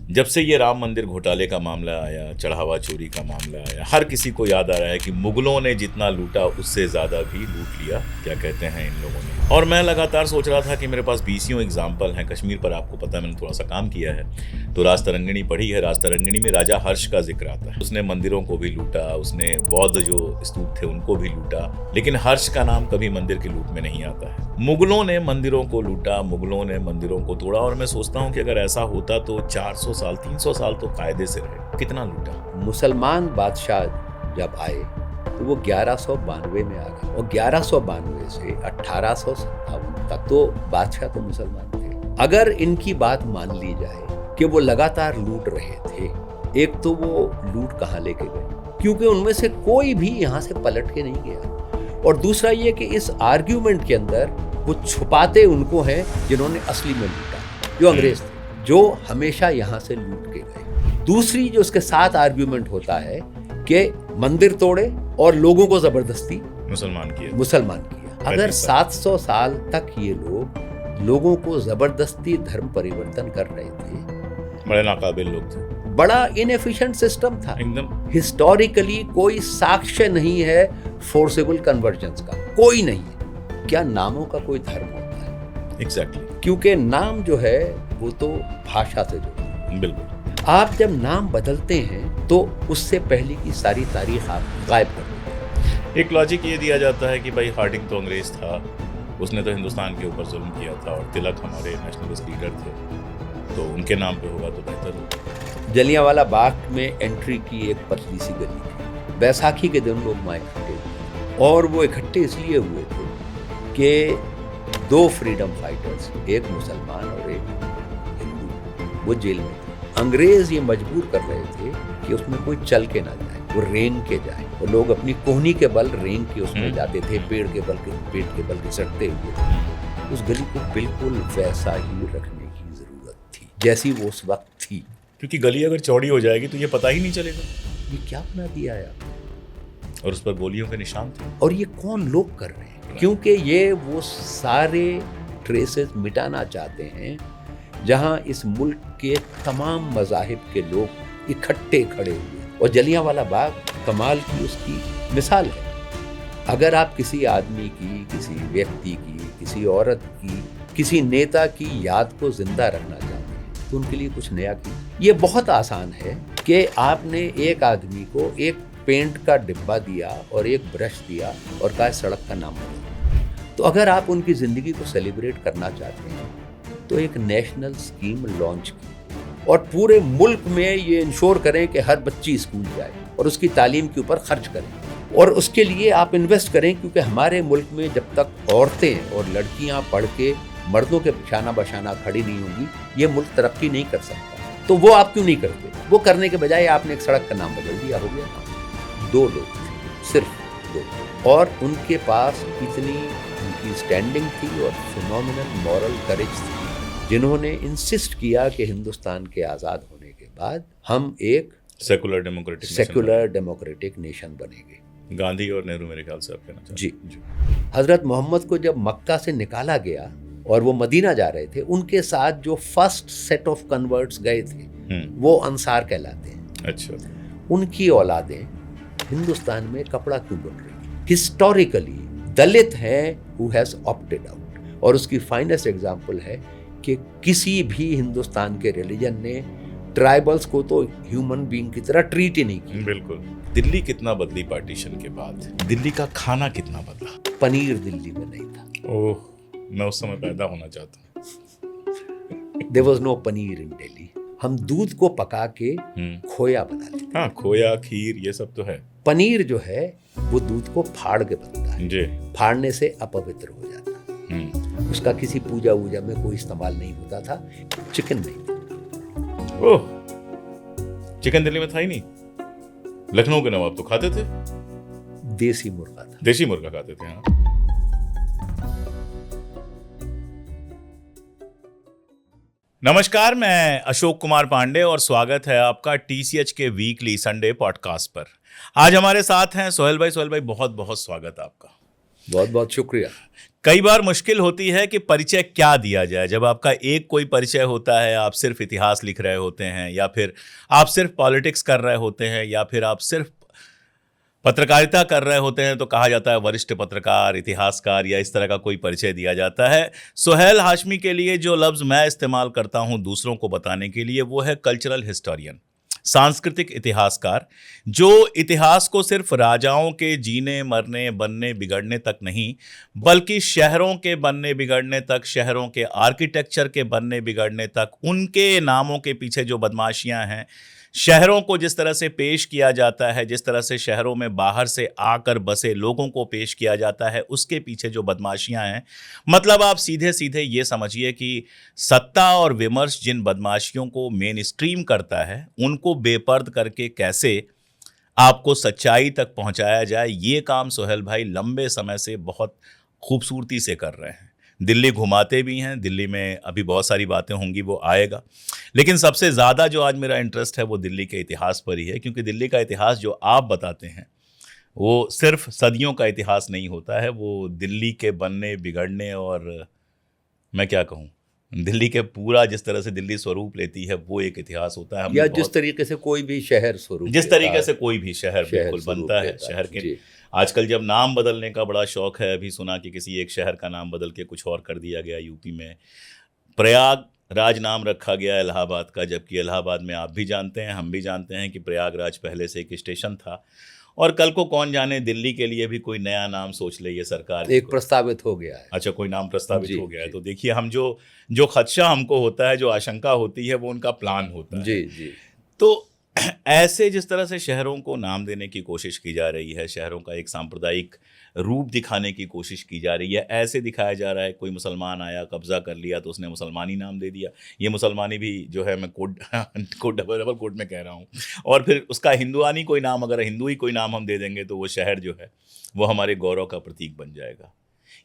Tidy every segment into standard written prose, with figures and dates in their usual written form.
जब से ये राम मंदिर घोटाले का मामला आया, चढ़ावा चोरी का मामला आया, हर किसी को याद आ रहा है कि मुगलों ने जितना लूटा उससे ज़्यादा भी लूट लिया, क्या कहते हैं इन लोगों ने। और मैं लगातार सोच रहा था कि मेरे पास 20 एग्जाम्पल हैं। कश्मीर पर आपको पता है मैंने थोड़ा सा काम किया है, तो राजतरंगिणी पढ़ी है। राजतरंगिणी में राजा हर्ष का जिक्र आता है। उसने मंदिरों को भी लूटा, उसने बौद्ध जो स्तूप थे उनको भी लूटा, लेकिन हर्ष का नाम कभी मंदिर की लूट में नहीं आता है। मुगलों ने मंदिरों को लूटा, मुगलों ने मंदिरों को तोड़ा, और मैं सोचता हूँ कि अगर ऐसा होता तो 400 साल 300 साल तो कायदे से रहे। कितना लूटा। मुसलमान बादशाह जब आए तो वो 1192 में आ गए, और 1192 से 1857 तक तो बादशाह तो मुसलमान थे। अगर इनकी बात मान ली जाए कि वो लगातार लूट रहे थे, एक तो वो लूट कहाँ लेके गए, क्योंकि उनमें से कोई भी यहाँ से पलट के नहीं गया। और दूसरा ये कि इस आर्ग्यूमेंट के अंदर वो छुपाते उनको हैं जिन्होंने असली में लूटा, जो अंग्रेज थे, जो हमेशा यहाँ से लूट के गए। दूसरी जो उसके साथ आर्ग्यूमेंट होता है कि मंदिर तोड़े और लोगों को जबरदस्ती मुसलमान किया। अगर 700 साल तक ये लोगों को जबरदस्ती धर्म परिवर्तन कर रहे थे, बड़े नाकाबिल लोग थे, बड़ा इनएफिशिएंट सिस्टम था एकदम। हिस्टोरिकली कोई साक्ष्य नहीं है फोर्सेबल कन्वर्जन्स का, कोई नहीं है। क्या नामों का कोई धर्म होता है? एग्जैक्टली। क्योंकि नाम जो है वो तो भाषा से जुड़ा है। बिल्कुल। आप जब नाम बदलते हैं तो उससे पहले की सारी तारीख आप गायब कर देते हैं। एक लॉजिक ये दिया जाता है कि भाई हार्डिंग तो अंग्रेज था, उसने तो हिंदुस्तान के ऊपर जुल्म किया था, और तिलक हमारे नेशनलिस्ट लीडर थे, तो उनके नाम पे होगा तो बेहतर होगा। जलियांवाला बाग में एंट्री की एक पतली सी गली थी। बैसाखी के दिन लोग वहाँ इकट्ठे हुए, और वो इकट्ठे इसलिए हुए थे कि 2 फ्रीडम फाइटर्स, एक मुसलमान और एक हिंदू, वो जेल में थे। अंग्रेज ये मजबूर कर रहे थे कि उसमें कोई चल के ना जाए, वो रेंग के जाए। वो लोग अपनी कोहनी के बल रेंग के उसमें जाते थे, पेट के बल घिसटते हुए। उस गली को बिल्कुल वैसा ही रखने की जरूरत थी जैसी वो उस वक्त थी, क्योंकि गली अगर चौड़ी हो जाएगी तो ये पता ही नहीं चलेगा ये क्या बना दिया है। और उस पर गोलियों के निशान थे। और ये कौन लोग कर रहे हैं? क्योंकि ये वो सारे ट्रेसेस मिटाना चाहते हैं जहां इस मुल्क के तमाम मज़ाहिब के लोग इकट्ठे खड़े हुए। और जलियांवाला बाग कमाल की उसकी मिसाल है। अगर आप किसी आदमी की, किसी व्यक्ति की, किसी औरत की, किसी नेता की याद को जिंदा रखना चाहते हैं तो उनके लिए कुछ नया कीजिए। ये बहुत आसान है कि आपने एक आदमी को एक पेंट का डिब्बा दिया और एक ब्रश दिया और कहा सड़क का नाम बदलो। तो अगर आप उनकी ज़िंदगी को सेलिब्रेट करना चाहते हैं तो एक नेशनल स्कीम लॉन्च की और पूरे मुल्क में ये इंश्योर करें कि हर बच्ची स्कूल जाए और उसकी तालीम के ऊपर खर्च करें। और उसके लिए आप इन्वेस्ट करें, क्योंकि हमारे मुल्क में जब तक औरतें और लड़कियां पढ़ के मर्दों के शाना बशाना खड़ी नहीं होंगी, ये मुल्क तरक्की नहीं कर सकता। तो वो आप क्यों नहीं करते? वो करने के बजाय आपने एक सड़क का नाम बदल दिया, हो गया। 2 लोग थे, सिर्फ 2, और उनके पास इतनी उनकी स्टैंडिंग थी और फिनोमिनल मॉरल करेज थी, जिन्होंने इंसिस्ट किया कि हिंदुस्तान के आज़ाद होने के बाद हम एक सेकुलर डेमोक्रेटिक नेशन बनेंगे। गांधी और नेहरू मेरे ख्याल से आप कहना जी। हजरत मोहम्मद को जब मक्का से निकाला गया और वो मदीना जा रहे थे, उनके साथ जो फर्स्ट सेट ऑफ कन्वर्ट्स गए थे वो अंसार कहलाते हैं। अच्छा। उनकी औलादें हिंदुस्तान में कपड़ा क्यों बुन रही? हिस्टोरिकली दलित हैं हु हैज ऑप्टेड आउट। और उसकी फाइनेस्ट एग्जांपल है कि किसी भी हिंदुस्तान के रिलीजन ने ट्राइबल्स को तो ह्यूमन बीइंग की तरह ट्रीट ही नहीं किया। बिल्कुल। दिल्ली कितना बदली पार्टीशन के बाद? दिल्ली का खाना कितना बदला? पनीर दिल्ली में नहीं था। ओह, मैं उस समय पैदा होना चाहता हूँ। There was no paneer in Delhi. हम दूध को पका के खोया बना लेते। हाँ, खोया, खीर, ये सब तो है। पनीर जो है वो दूध को फाड़ के बनता है जी। फाड़ने से अपवित्र हो जाता है। उसका किसी पूजा वूजा में कोई इस्तेमाल नहीं होता था। चिकन नहीं था। ओह, चिकन दिल्ली में था ही नहीं। लखनऊ के नवाब तो खाते थे। देसी मुर्गा था। देसी मुर्गा खाते थे। हाँ। नमस्कार, मैं अशोक कुमार पांडे और स्वागत है आपका TCH के वीकली संडे पॉडकास्ट पर। आज हमारे साथ हैं सोहेल भाई। सोहेल भाई, बहुत बहुत स्वागत आपका। बहुत बहुत शुक्रिया। कई बार मुश्किल होती है कि परिचय क्या दिया जाए। जब आपका एक कोई परिचय होता है, आप सिर्फ इतिहास लिख रहे होते हैं, या फिर आप सिर्फ पॉलिटिक्स कर रहे होते हैं, या फिर आप सिर्फ पत्रकारिता कर रहे होते हैं, तो कहा जाता है वरिष्ठ पत्रकार, इतिहासकार, या इस तरह का कोई परिचय दिया जाता है। सुहेल हाशमी के लिए जो लफ्ज़ मैं इस्तेमाल करता हूं दूसरों को बताने के लिए, वो है कल्चरल हिस्टोरियन, सांस्कृतिक इतिहासकार, जो इतिहास को सिर्फ राजाओं के जीने मरने बनने बिगड़ने तक नहीं, बल्कि शहरों के बनने बिगड़ने तक, शहरों के आर्किटेक्चर के बनने बिगड़ने तक, उनके नामों के पीछे जो बदमाशियां हैं, शहरों को जिस तरह से पेश किया जाता है, जिस तरह से शहरों में बाहर से आकर बसे लोगों को पेश किया जाता है, उसके पीछे जो बदमाशियां हैं, मतलब आप सीधे सीधे ये समझिए कि सत्ता और विमर्श जिन बदमाशियों को मेन स्ट्रीम करता है, उनको बेपर्द करके कैसे आपको सच्चाई तक पहुंचाया जाए, ये काम सुहेल भाई लंबे समय से बहुत खूबसूरती से कर रहे हैं। दिल्ली घुमाते भी हैं, दिल्ली में अभी बहुत सारी बातें होंगी, वो आएगा, लेकिन सबसे ज़्यादा जो आज मेरा इंटरेस्ट है वो दिल्ली के इतिहास पर ही है, क्योंकि दिल्ली का इतिहास जो आप बताते हैं वो सिर्फ सदियों का इतिहास नहीं होता है, वो दिल्ली के बनने बिगड़ने और मैं क्या कहूँ, दिल्ली के पूरा जिस तरह से दिल्ली स्वरूप लेती है वो एक इतिहास होता है। या जिस तरीके से कोई भी शहर स्वरूप, जिस तरीके से कोई भी शहर बिल्कुल बनता है, शहर के आजकल जब नाम बदलने का बड़ा शौक है, अभी सुना कि किसी एक शहर का नाम बदल के कुछ और कर दिया गया यूपी में, प्रयागराज नाम रखा गया इलाहाबाद का, जबकि इलाहाबाद में आप भी जानते हैं, हम भी जानते हैं कि प्रयागराज पहले से एक स्टेशन था, और कल को कौन जाने दिल्ली के लिए भी कोई नया नाम सोच ले ये सरकार, एक प्रस्तावित हो गया है। अच्छा, कोई नाम प्रस्तावित हो गया है, तो देखिए हम जो खदशा हमको होता है, जो आशंका होती है, वो उनका प्लान होता है। जी जी। तो ऐसे जिस तरह से शहरों को नाम देने की कोशिश की जा रही है, शहरों का एक सांप्रदायिक रूप दिखाने की कोशिश की जा रही है, ऐसे दिखाया जा रहा है कोई मुसलमान आया, कब्जा कर लिया, तो उसने मुसलमानी नाम दे दिया। ये मुसलमानी भी जो है, मैं कोड डबल कोड में कह रहा हूँ, और फिर उसका हिंदुआनी कोई नाम, अगर हिंदू ही कोई नाम हम दे देंगे तो वो शहर जो है वो हमारे गौरव का प्रतीक बन जाएगा।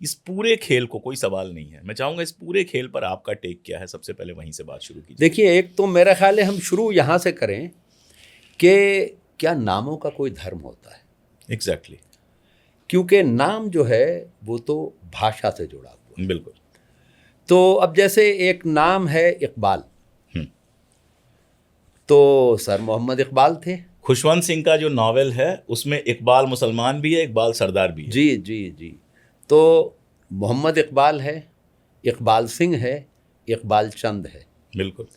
इस पूरे खेल को, कोई सवाल नहीं है, मैं चाहूँगा इस पूरे खेल पर आपका टेक क्या है, सबसे पहले वहीं से बात शुरू कीजिए। देखिए, एक तो मेरा ख्याल है हम शुरू यहाँ से करें कि क्या नामों का कोई धर्म होता है। एग्जैक्टली। क्योंकि नाम जो है वो तो भाषा से जुड़ा हुआ है। बिल्कुल। तो अब जैसे एक नाम है इकबाल, तो सर मोहम्मद इकबाल थे। खुशवंत सिंह का जो नावल है उसमें इकबाल मुसलमान भी है, इकबाल सरदार भी है। जी जी जी। तो मोहम्मद इकबाल है, इकबाल सिंह है, इकबाल चंद है। बिल्कुल।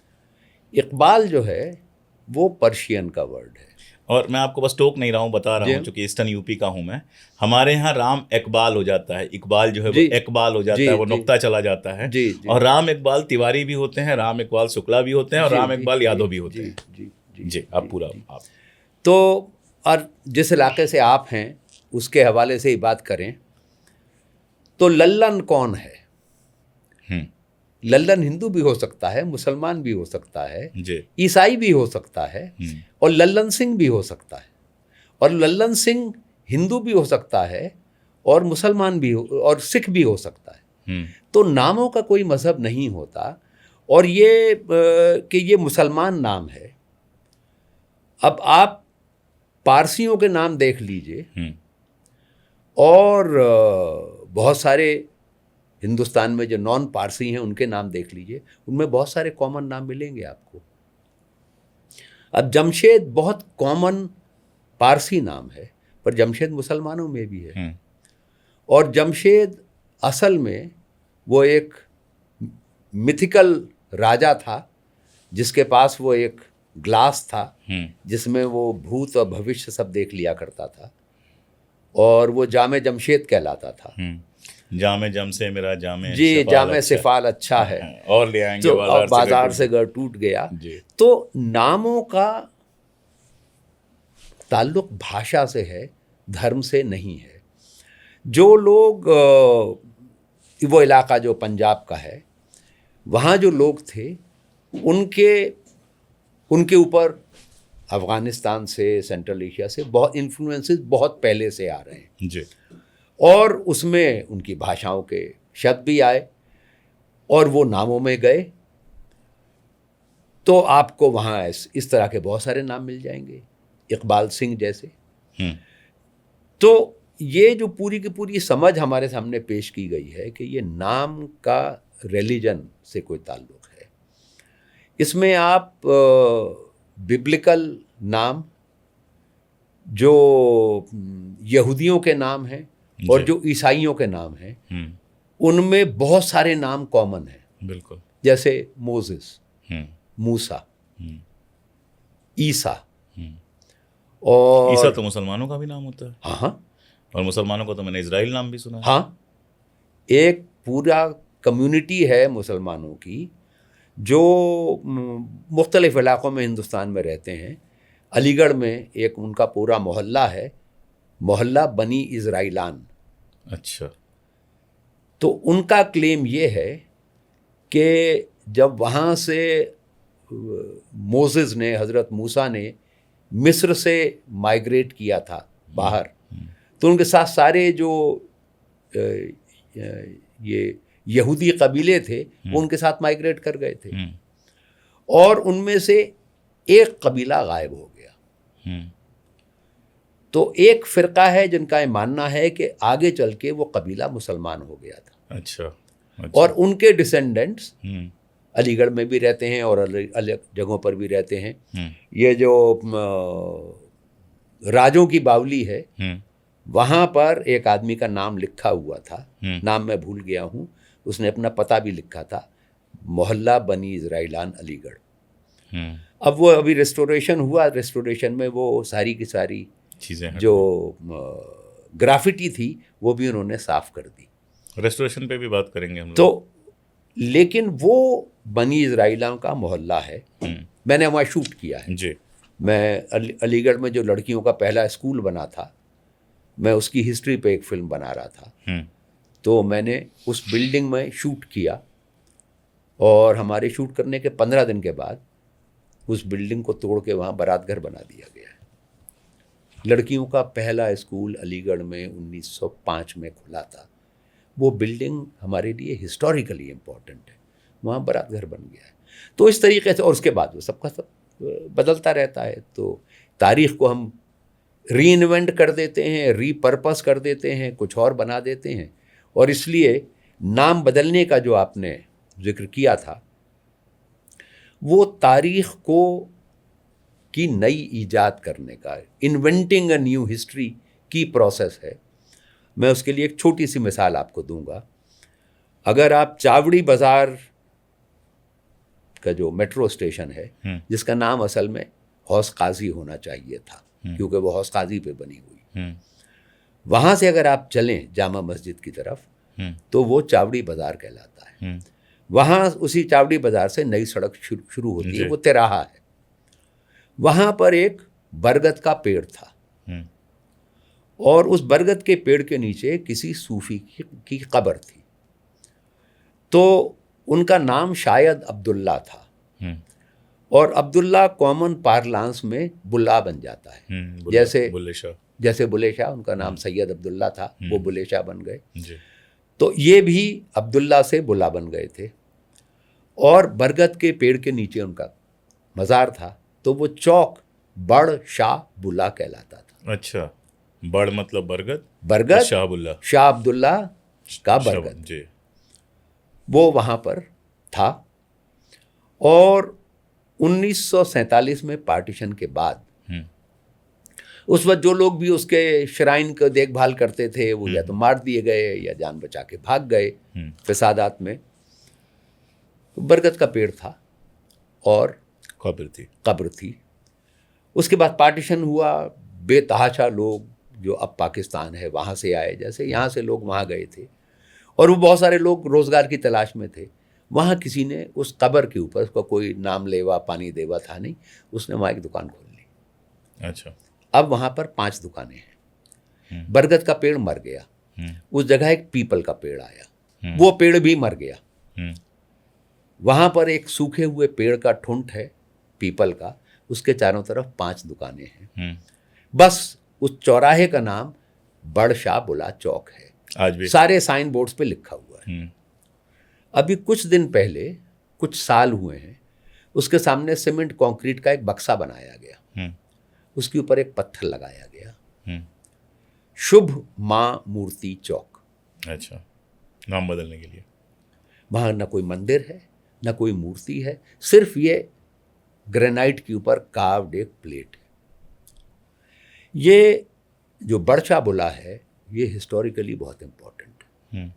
इकबाल जो है वो पर्शियन का वर्ड है। और मैं आपको बस टोक नहीं रहा हूँ, बता रहा हूँ, क्योंकि ईस्टर्न यूपी का हूँ मैं, हमारे यहाँ राम इकबाल हो जाता है, इकबाल जो है वो इकबाल हो जाता है, वो नुक्ता चला जाता है। और राम इकबाल तिवारी भी होते हैं, राम इकबाल शुक्ला भी होते हैं, और राम इकबाल यादव भी होते हैं। जी, आप पूरा आप। तो और जिस इलाके से आप हैं उसके हवाले से ही बात करें तो लल्लन कौन है? लल्लन हिंदू भी हो सकता है, मुसलमान भी हो सकता है, ईसाई भी हो सकता है, और लल्लन सिंह भी हो सकता है, और लल्लन सिंह हिंदू भी हो सकता है और मुसलमान भी और सिख भी हो सकता है। तो नामों का कोई मजहब नहीं होता। और ये कि ये मुसलमान नाम है, अब आप पारसियों के नाम देख लीजिए और बहुत सारे हिंदुस्तान में जो नॉन पारसी हैं उनके नाम देख लीजिए, उनमें बहुत सारे कॉमन नाम मिलेंगे आपको। अब जमशेद बहुत कॉमन पारसी नाम है, पर जमशेद मुसलमानों में भी है। और जमशेद असल में वो एक मिथिकल राजा था जिसके पास वो एक ग्लास था जिसमें वो भूत और भविष्य सब देख लिया करता था, और वो जामे जमशेद कहलाता था। जामे जम से मेरा जामे जी, जामे सिफाल अच्छा है, और ले आएंगे तो बाजार से घर टूट गया। तो नामों का ताल्लुक भाषा से है, धर्म से नहीं है। जो लोग वो इलाका जो पंजाब का है, वहाँ जो लोग थे उनके ऊपर अफ़गानिस्तान से, सेंट्रल एशिया से बहुत इन्फ्लुएंसेस बहुत पहले से आ रहे हैं जी। और उसमें उनकी भाषाओं के शब्द भी आए और वो नामों में गए। तो आपको वहाँ इस तरह के बहुत सारे नाम मिल जाएंगे, इकबाल सिंह जैसे। तो ये जो पूरी की पूरी समझ हमारे सामने पेश की गई है कि ये नाम का रिलीजन से कोई ताल्लुक है, इसमें आप बिब्लिकल नाम, जो यहूदियों के नाम हैं और जो ईसाइयों के नाम हैं, उनमें बहुत सारे नाम कॉमन हैं। बिल्कुल। जैसे मोसेस, मूसा, ईसा, और ईसा तो मुसलमानों का भी नाम होता है। हाँ हाँ, और मुसलमानों को तो मैंने इजराइल नाम भी सुना है। हाँ, एक पूरा कम्युनिटी है मुसलमानों की जो मुख्तलिफ इलाक़ों में हिंदुस्तान में रहते हैं। अलीगढ़ में एक उनका पूरा मोहल्ला है, मोहल्ला बनी इज़राइलान। अच्छा। तो उनका क्लेम ये है कि जब वहाँ से मोसेस ने, हज़रत मूसा ने मिस्र से माइग्रेट किया था बाहर, तो उनके साथ सारे जो ये यहूदी कबीले थे वो उनके साथ माइग्रेट कर गए थे, और उनमें से एक कबीला गायब हो गया। तो एक फ़िरका है जिनका ये मानना है कि आगे चल के वो कबीला मुसलमान हो गया था। अच्छा। और उनके डिसेंडेंट्स अलीगढ़ में भी रहते हैं और अलग जगहों पर भी रहते हैं। ये जो राजों की बावली है, वहाँ पर एक आदमी का नाम लिखा हुआ था, नाम मैं भूल गया हूँ, उसने अपना पता भी लिखा था, मोहल्ला बनी इज़राइलान अलीगढ़। अब वो अभी रेस्टोरेशन हुआ, रेस्टोरेशन में वो सारी की सारी चीज़ें जो ग्राफिटी थी वो भी उन्होंने साफ कर दी। रेस्टोरेशन पे भी बात करेंगे हम लोग। तो लेकिन वो बनी इज़राइलान का मोहल्ला है, मैंने वहाँ शूट किया है जी। मैं अलीगढ़ में जो लड़कियों का पहला स्कूल बना था, मैं उसकी हिस्ट्री पे एक फिल्म बना रहा था। तो मैंने उस बिल्डिंग में शूट किया, और हमारे शूट करने के 15 दिन के बाद उस बिल्डिंग को तोड़ के वहाँ बारात घर बना दिया गया है। लड़कियों का पहला स्कूल अलीगढ़ में 1905 में खुला था। वो बिल्डिंग हमारे लिए हिस्टोरिकली इम्पॉर्टेंट है, वहाँ बारात घर बन गया है। तो इस तरीके से, और उसके बाद वो सबका सब बदलता रहता है। तो तारीख़ को हम री इन्वेंट कर देते हैं, रीपर्पस कर देते हैं, कुछ और बना देते हैं। और इसलिए नाम बदलने का जो आपने जिक्र किया था, वो तारीख़ को की नई ईजाद करने का, इन्वेंटिंग अ न्यू हिस्ट्री की प्रोसेस है। मैं उसके लिए एक छोटी सी मिसाल आपको दूंगा। अगर आप चावड़ी बाज़ार का जो मेट्रो स्टेशन है, जिसका नाम असल में हौस काजी होना चाहिए था, क्योंकि वो हौस काजी पे बनी हुई, वहाँ से अगर आप चलें जामा मस्जिद की तरफ, तो वो चावड़ी बाज़ार कहलाता है। वहाँ उसी चावड़ी बाज़ार से नई सड़क शुरू होती है, वो तिराहा है। वहाँ पर एक बरगद का पेड़ था, और उस बरगद के पेड़ के नीचे किसी सूफी की कब्र थी। तो उनका नाम शायद अब्दुल्ला था, और अब्दुल्ला कॉमन पार्लांस में बुल्ला बन जाता है। जैसे बुल्ले शाह, उनका नाम सैयद अब्दुल्ला था, वो बुल्ले शाह बन गए। तो ये भी अब्दुल्ला से बुल्ला बन गए थे, और बरगद के पेड़ के नीचे उनका मज़ार था। तो वो चौक बड़ शाह बुल्ला कहलाता था। अच्छा, बड़ मतलब बरगद, बरगद शाह अब्दुल्ला का बरगद जी, वो वहाँ पर था। और 1947 में पार्टीशन के बाद उस वक्त जो लोग भी उसके श्राइन को देखभाल करते थे, वो या तो मार दिए गए या जान बचा के भाग गए फसादात में। तो बरगद का पेड़ था और कब्र थी। उसके बाद पार्टीशन हुआ, बेतहाशा लोग जो अब पाकिस्तान है वहाँ से आए, जैसे यहाँ से लोग वहाँ गए थे, और वो बहुत सारे लोग रोज़गार की तलाश में थे। वहाँ किसी ने उस कब्र के ऊपर, उसका कोई नाम लेवा पानी देवा था नहीं, उसने वहाँ एक दुकान खोल ली। अच्छा। अब वहाँ पर 5 दुकानें हैं। बरगद का पेड़ मर गया, उस जगह एक पीपल का पेड़ आया, वो पेड़ भी मर गया। वहाँ पर एक सूखे हुए पेड़ का ठुंठ है पीपल का, उसके चारों तरफ 5 दुकानें हैं। बस उस चौराहे का नाम बड़ शाह बुला चौक है, आज भी सारे साइन बोर्ड्स पे लिखा हुआ है। अभी कुछ दिन पहले, कुछ साल हुए हैं, उसके सामने सीमेंट कंक्रीट का एक बक्सा बनाया गया, उसके ऊपर एक पत्थर लगाया गया। शुभ माँ मूर्ति चौक। अच्छा, नाम बदलने के लिए। वहाँ न कोई मंदिर है, न कोई मूर्ति है, सिर्फ ये ग्रेनाइट के ऊपर कार्व्ड एक प्लेट है। ये जो बड़शा बुला है ये हिस्टोरिकली बहुत इम्पोर्टेंट है।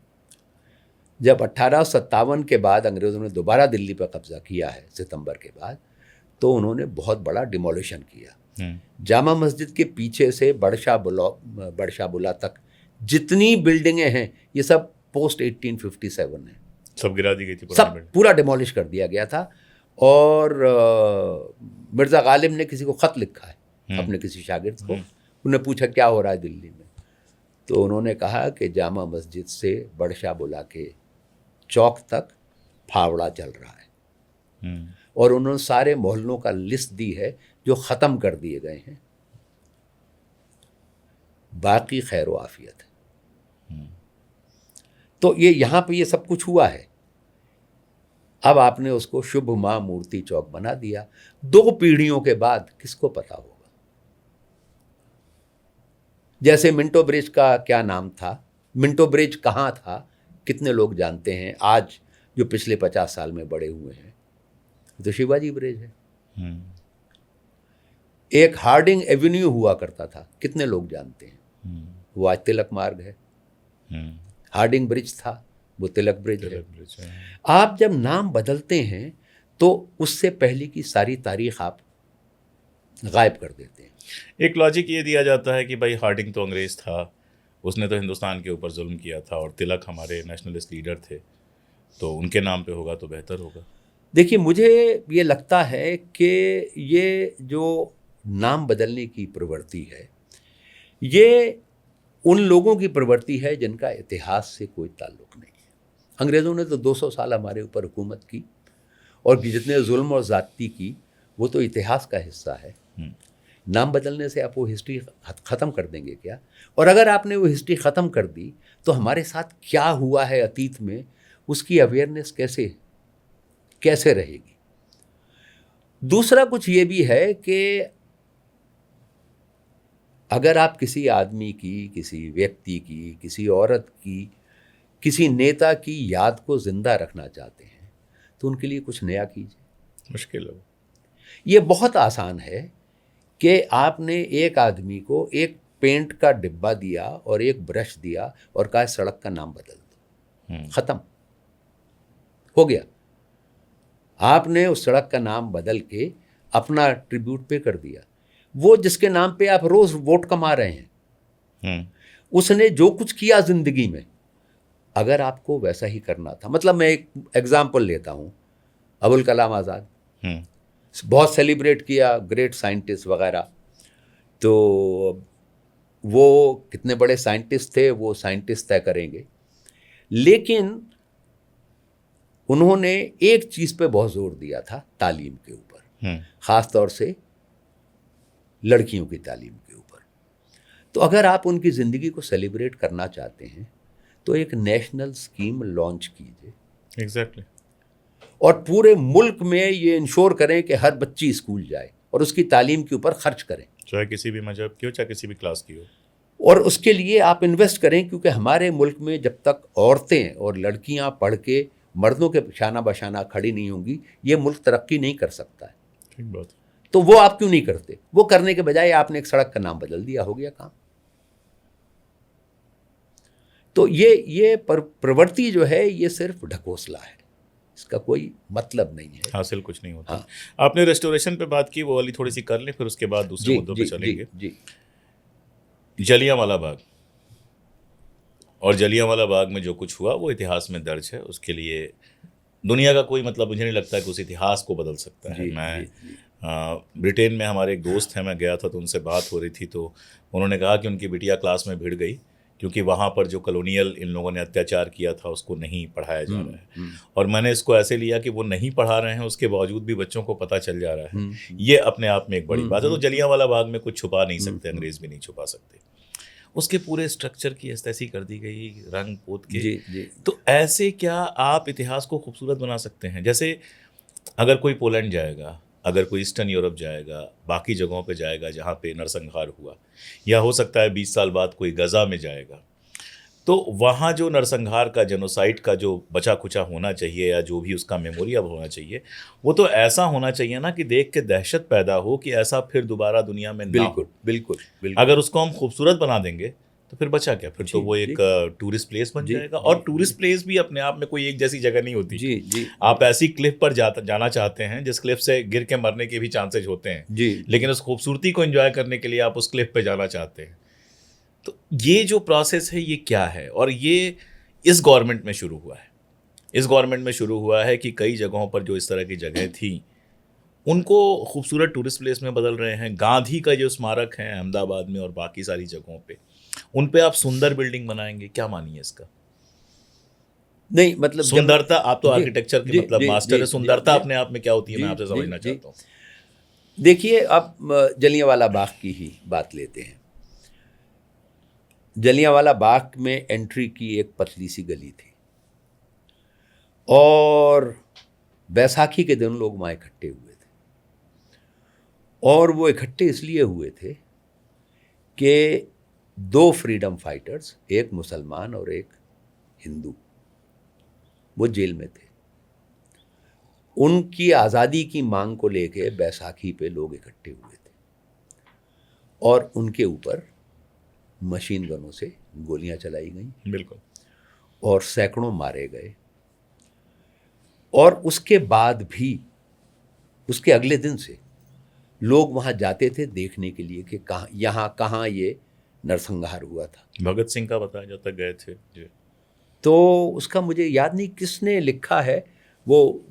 जब 1857 के बाद अंग्रेज़ों ने दोबारा दिल्ली पर कब्जा किया है सितंबर के बाद, तो उन्होंने बहुत बड़ा डिमोलिशन किया। जामा मस्जिद के पीछे से बड़शा बुला तक जितनी बिल्डिंगें हैं ये सब पोस्ट 1857 है, सब गिरा दी गई थी, सब पूरा डिमोलिश कर दिया गया था। और मिर्ज़ा गालिब ने किसी को ख़त लिखा है, अपने किसी शागिर्द को, उन्हें पूछा क्या हो रहा है दिल्ली में, तो उन्होंने कहा कि जामा मस्जिद से बड़शा बुला के चौक तक फावड़ा चल रहा है। और उन्होंने सारे मोहल्लों का लिस्ट दी है जो ख़त्म कर दिए गए हैं, बाकी खैर व आफियत है। तो ये यहाँ पे ये सब कुछ हुआ है। अब आपने उसको शुभ माँ मूर्ति चौक बना दिया, 2 पीढ़ियों के बाद किसको पता होगा। जैसे मिंटो ब्रिज का क्या नाम था, मिंटो ब्रिज कहाँ था, कितने लोग जानते हैं आज जो पिछले 50 साल में बड़े हुए हैं, तो शिवाजी ब्रिज है। एक हार्डिंग एवेन्यू हुआ करता था, कितने लोग जानते हैं, वो आज तिलक मार्ग है। हार्डिंग ब्रिज था, वो तिलक ब्रिज है। आप जब नाम बदलते हैं तो उससे पहले की सारी तारीख आप गायब कर देते हैं। एक लॉजिक ये दिया जाता है कि भाई हार्डिंग तो अंग्रेज था, उसने तो हिंदुस्तान के ऊपर जुल्म किया था, और तिलक हमारे नेशनलिस्ट लीडर थे, तो उनके नाम पे होगा तो बेहतर होगा। देखिए, मुझे ये लगता है कि ये जो नाम बदलने की प्रवृत्ति है ये उन लोगों की प्रवृत्ति है जिनका इतिहास से कोई ताल्लुक़ नहीं है। अंग्रेज़ों ने तो 200 साल हमारे ऊपर हुकूमत की, और जितने जुल्म और ज़्यादती की वो तो इतिहास का हिस्सा है। नाम बदलने से आप वो हिस्ट्री ख़त्म कर देंगे क्या? और अगर आपने वो हिस्ट्री ख़त्म कर दी तो हमारे साथ क्या हुआ है अतीत में, उसकी अवेयरनेस कैसे रहेगी? दूसरा कुछ ये भी है कि अगर आप किसी आदमी की, किसी व्यक्ति की, किसी औरत की, किसी नेता की याद को ज़िंदा रखना चाहते हैं तो उनके लिए कुछ नया कीजिए। मुश्किल है। ये बहुत आसान है कि आपने एक आदमी को एक पेंट का डिब्बा दिया और एक ब्रश दिया और कहा सड़क का नाम बदल दो, ख़त्म हो गया। आपने उस सड़क का नाम बदल के अपना ट्रिब्यूट पे कर दिया। वो जिसके नाम पे आप रोज़ वोट कमा रहे हैं, उसने जो कुछ किया ज़िंदगी में, अगर आपको वैसा ही करना था, मतलब मैं एक एग्जाम्पल लेता हूँ, अबुल कलाम आज़ाद बहुत सेलिब्रेट किया, ग्रेट साइंटिस्ट वगैरह, तो वो कितने बड़े साइंटिस्ट थे वो साइंटिस्ट तय करेंगे, लेकिन उन्होंने एक चीज़ पे बहुत जोर दिया था, तालीम के ऊपर, ख़ास तौर से लड़कियों की तालीम के ऊपर। तो अगर आप उनकी ज़िंदगी को सेलिब्रेट करना चाहते हैं तो एक नेशनल स्कीम लॉन्च कीजिए। एग्जैक्टली। और पूरे मुल्क में ये इंश्योर करें कि हर बच्ची स्कूल जाए और उसकी तालीम के ऊपर खर्च करें, चाहे किसी भी मजहब की हो, चाहे किसी भी क्लास की हो। और उसके लिए आप इन्वेस्ट करें, क्योंकि हमारे मुल्क में जब तक औरतें और लड़कियां पढ़ के मर्दों के शाना बशाना खड़ी नहीं होंगी, ये मुल्क तरक्की नहीं कर सकता है। ठीक बात। तो वो आप क्यों नहीं करते? वो करने के बजाय आपने एक सड़क का नाम बदल दिया, हो गया काम। तो ये प्रवृत्ति जो है ये सिर्फ ढकोसला है, इसका कोई मतलब नहीं है, हासिल कुछ नहीं होता। हाँ। आपने रेस्टोरेशन पे बात की, वो वाली थोड़ी सी कर लें, फिर उसके बाद दूसरे मुद्दों पे चलेंगे। जी। जलियांवाला बाग, और जलियांवाला बाग में जो कुछ हुआ वो इतिहास में दर्ज है, उसके लिए दुनिया का कोई मतलब मुझे नहीं लगता कि उस इतिहास को बदल सकता है। मैं ब्रिटेन में हमारे एक दोस्त हैं, मैं गया था तो उनसे बात हो रही थी, तो उन्होंने कहा कि उनकी बिटिया क्लास में भिड़ गई क्योंकि वहाँ पर जो कॉलोनियल इन लोगों ने अत्याचार किया था उसको नहीं पढ़ाया जा रहा है। और मैंने इसको ऐसे लिया कि वो नहीं पढ़ा रहे हैं, उसके बावजूद भी बच्चों को पता चल जा रहा है। ये अपने आप में एक बड़ी बात है। तो जलियांवाला बाग में कुछ छुपा नहीं सकते, अंग्रेज भी नहीं छुपा सकते। उसके पूरे स्ट्रक्चर की अस्तैसी कर दी गई, रंग पोत के। जी। तो ऐसे क्या आप इतिहास को खूबसूरत बना सकते हैं? जैसे अगर कोई पोलैंड जाएगा, अगर कोई ईस्टर्न यूरोप जाएगा, बाकी जगहों पे जाएगा जहाँ पे नरसंहार हुआ, या हो सकता है 20 साल बाद कोई गजा में जाएगा, तो वहाँ जो नरसंहार का, जेनोसाइड का जो बचा खुचा होना चाहिए या जो भी उसका मेमोरियल होना चाहिए, वो तो ऐसा होना चाहिए ना कि देख के दहशत पैदा हो कि ऐसा फिर दोबारा दुनिया में ना हो। बिल्कुल बिल्कुल बिल्कुल। अगर उसको हम खूबसूरत बना देंगे तो फिर बचा क्या, फिर तो जी, वो जी। एक टूरिस्ट प्लेस बन जी, जाएगा। जी, और टूरिस्ट प्लेस भी अपने आप में कोई एक जैसी जगह नहीं होती। जी जी आप ऐसी क्लिफ पर जाना चाहते हैं जिस क्लिफ से गिर के मरने के भी चांसेस होते हैं, जी। लेकिन उस खूबसूरती को एंजॉय करने के लिए आप उस क्लिफ पे जाना चाहते हैं। तो ये जो प्रोसेस है ये क्या है, और ये इस गवर्नमेंट में शुरू हुआ है। इस गवर्नमेंट में शुरू हुआ है कि कई जगहों पर जो इस तरह की जगह थी उनको खूबसूरत टूरिस्ट प्लेस में बदल रहे हैं। गांधी का जो स्मारक है अहमदाबाद में और बाकी सारी जगहों पे, उन पे आप सुंदर बिल्डिंग बनाएंगे, क्या मानिए इसका? नहीं मतलब सुंदरता, आप तो जी, आर्किटेक्चर के जी, मतलब जी, मास्टर जी, है, सुंदरता जी, अपने आप में क्या होती है मैं जी, आपसे जी, समझना जी। चाहता हूँ। देखिए, अब जलियांवाला बाग की ही बात लेते हैं। जलियांवाला बाग में एंट्री की एक पतली सी गली थी और बैसाखी के दिन लोग वहाँ इकट्ठे हुए थे, और वो इकट्ठे इसलिए हुए थे कि 2 फ्रीडम फाइटर्स, एक मुसलमान और एक हिंदू, वो जेल में थे। उनकी आज़ादी की मांग को लेके बैसाखी पे लोग इकट्ठे हुए थे और उनके ऊपर मशीन गनों से गोलियां चलाई गई बिल्कुल। और सैकड़ों मारे गए। और उसके बाद भी, उसके अगले दिन से लोग वहाँ जाते थे देखने के लिए कि कहाँ ये नरसंहार हुआ था। भगत सिंह का बताया जाता गए थे जी। तो उसका मुझे याद नहीं किसने लिखा है, वो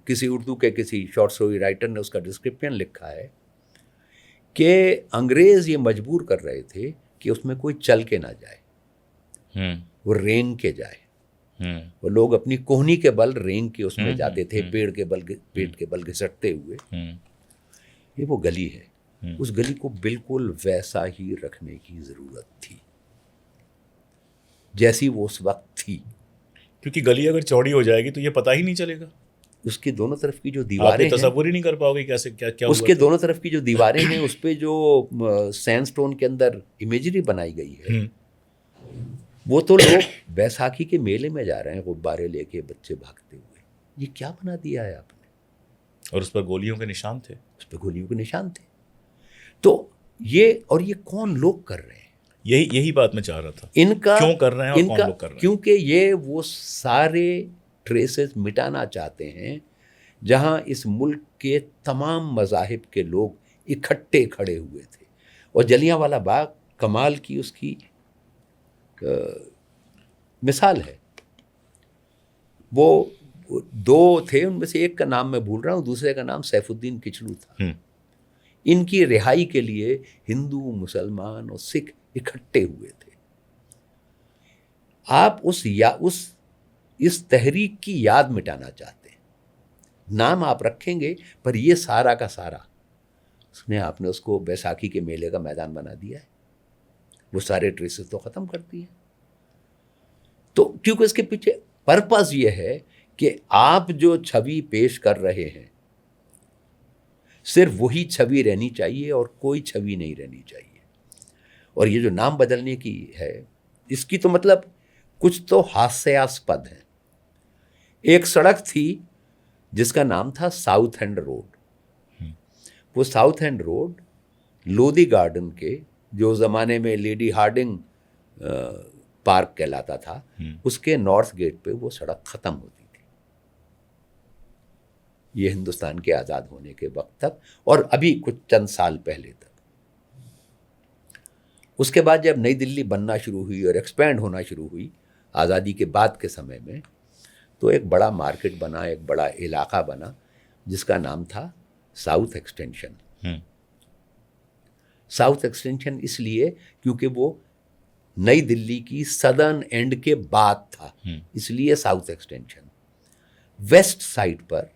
किसी उर्दू के किसी शॉर्ट स्टोरी राइटर ने उसका डिस्क्रिप्शन लिखा है कि अंग्रेज़ ये मजबूर कर रहे थे कि उसमें कोई चल के ना जाए, वो रेंग के जाए। वो लोग अपनी कोहनी के बल रेंग के उसमें जाते थे, पेट के बल घिसटते हुए। ये वो गली है, उस गली को बिल्कुल वैसा ही रखने की ज़रूरत थी जैसी वो उस वक्त थी, क्योंकि गली अगर चौड़ी हो जाएगी तो ये पता ही नहीं चलेगा। उसकी दोनों तरफ की जो आप दीवारें ये हैं, तसव्वुर ही नहीं कर पाओगे कैसे क्या उसके हुआ था। दोनों तरफ की जो दीवारें हैं उस पे जो सैंडस्टोन के अंदर इमेजरी बनाई गई है, वो तो लोग बैसाखी के मेले में जा रहे हैं गुब्बारे लेके, बच्चे भागते हुए। ये क्या बना दिया है आपने? और उस पर गोलियों के निशान थे। उस पर गोलियों के निशान थे। तो ये कौन लोग कर रहे हैं? यही बात मैं चाह रहा था, इनका क्यों कर रहे हैं और कौन लोग कर रहे हैं? क्योंकि ये वो सारे ट्रेसेस मिटाना चाहते हैं जहां इस मुल्क के तमाम मज़ाहिब के लोग इकट्ठे खड़े हुए थे। और जलियांवाला बाग कमाल की उसकी मिसाल है। वो 2 थे, उनमें से एक का नाम मैं भूल रहा हूँ, दूसरे का नाम सैफुद्दीन किचलू था। इनकी रिहाई के लिए हिंदू, मुसलमान और सिख इकट्ठे हुए थे। आप इस तहरीक की याद मिटाना चाहते हैं। नाम आप रखेंगे, पर ये सारा का सारा आपने उसको बैसाखी के मेले का मैदान बना दिया है। वो सारे ट्रेसेस तो ख़त्म कर दिए। तो क्योंकि इसके पीछे पर्पस ये है कि आप जो छवि पेश कर रहे हैं सिर्फ वही छवि रहनी चाहिए और कोई छवि नहीं रहनी चाहिए। और ये जो नाम बदलने की है, इसकी तो मतलब कुछ तो हास्यास्पद है। एक सड़क थी जिसका नाम था साउथ एंड रोड। वो south and road Lodhi garden के, जो ज़माने में लेडी हार्डिंग पार्क कहलाता था, उसके नॉर्थ गेट पे वो सड़क ख़त्म होती थी। ये हिंदुस्तान के आज़ाद होने के वक्त तक और अभी कुछ चंद साल पहले तक। उसके बाद जब नई दिल्ली बनना शुरू हुई और एक्सपैंड होना शुरू हुई आज़ादी के बाद के समय में, तो एक बड़ा मार्केट बना, एक बड़ा इलाका बना जिसका नाम था साउथ एक्सटेंशन। साउथ एक्सटेंशन इसलिए क्योंकि वो नई दिल्ली की सदर्न एंड के बाद था, इसलिए साउथ एक्सटेंशन। वेस्ट साइड पर,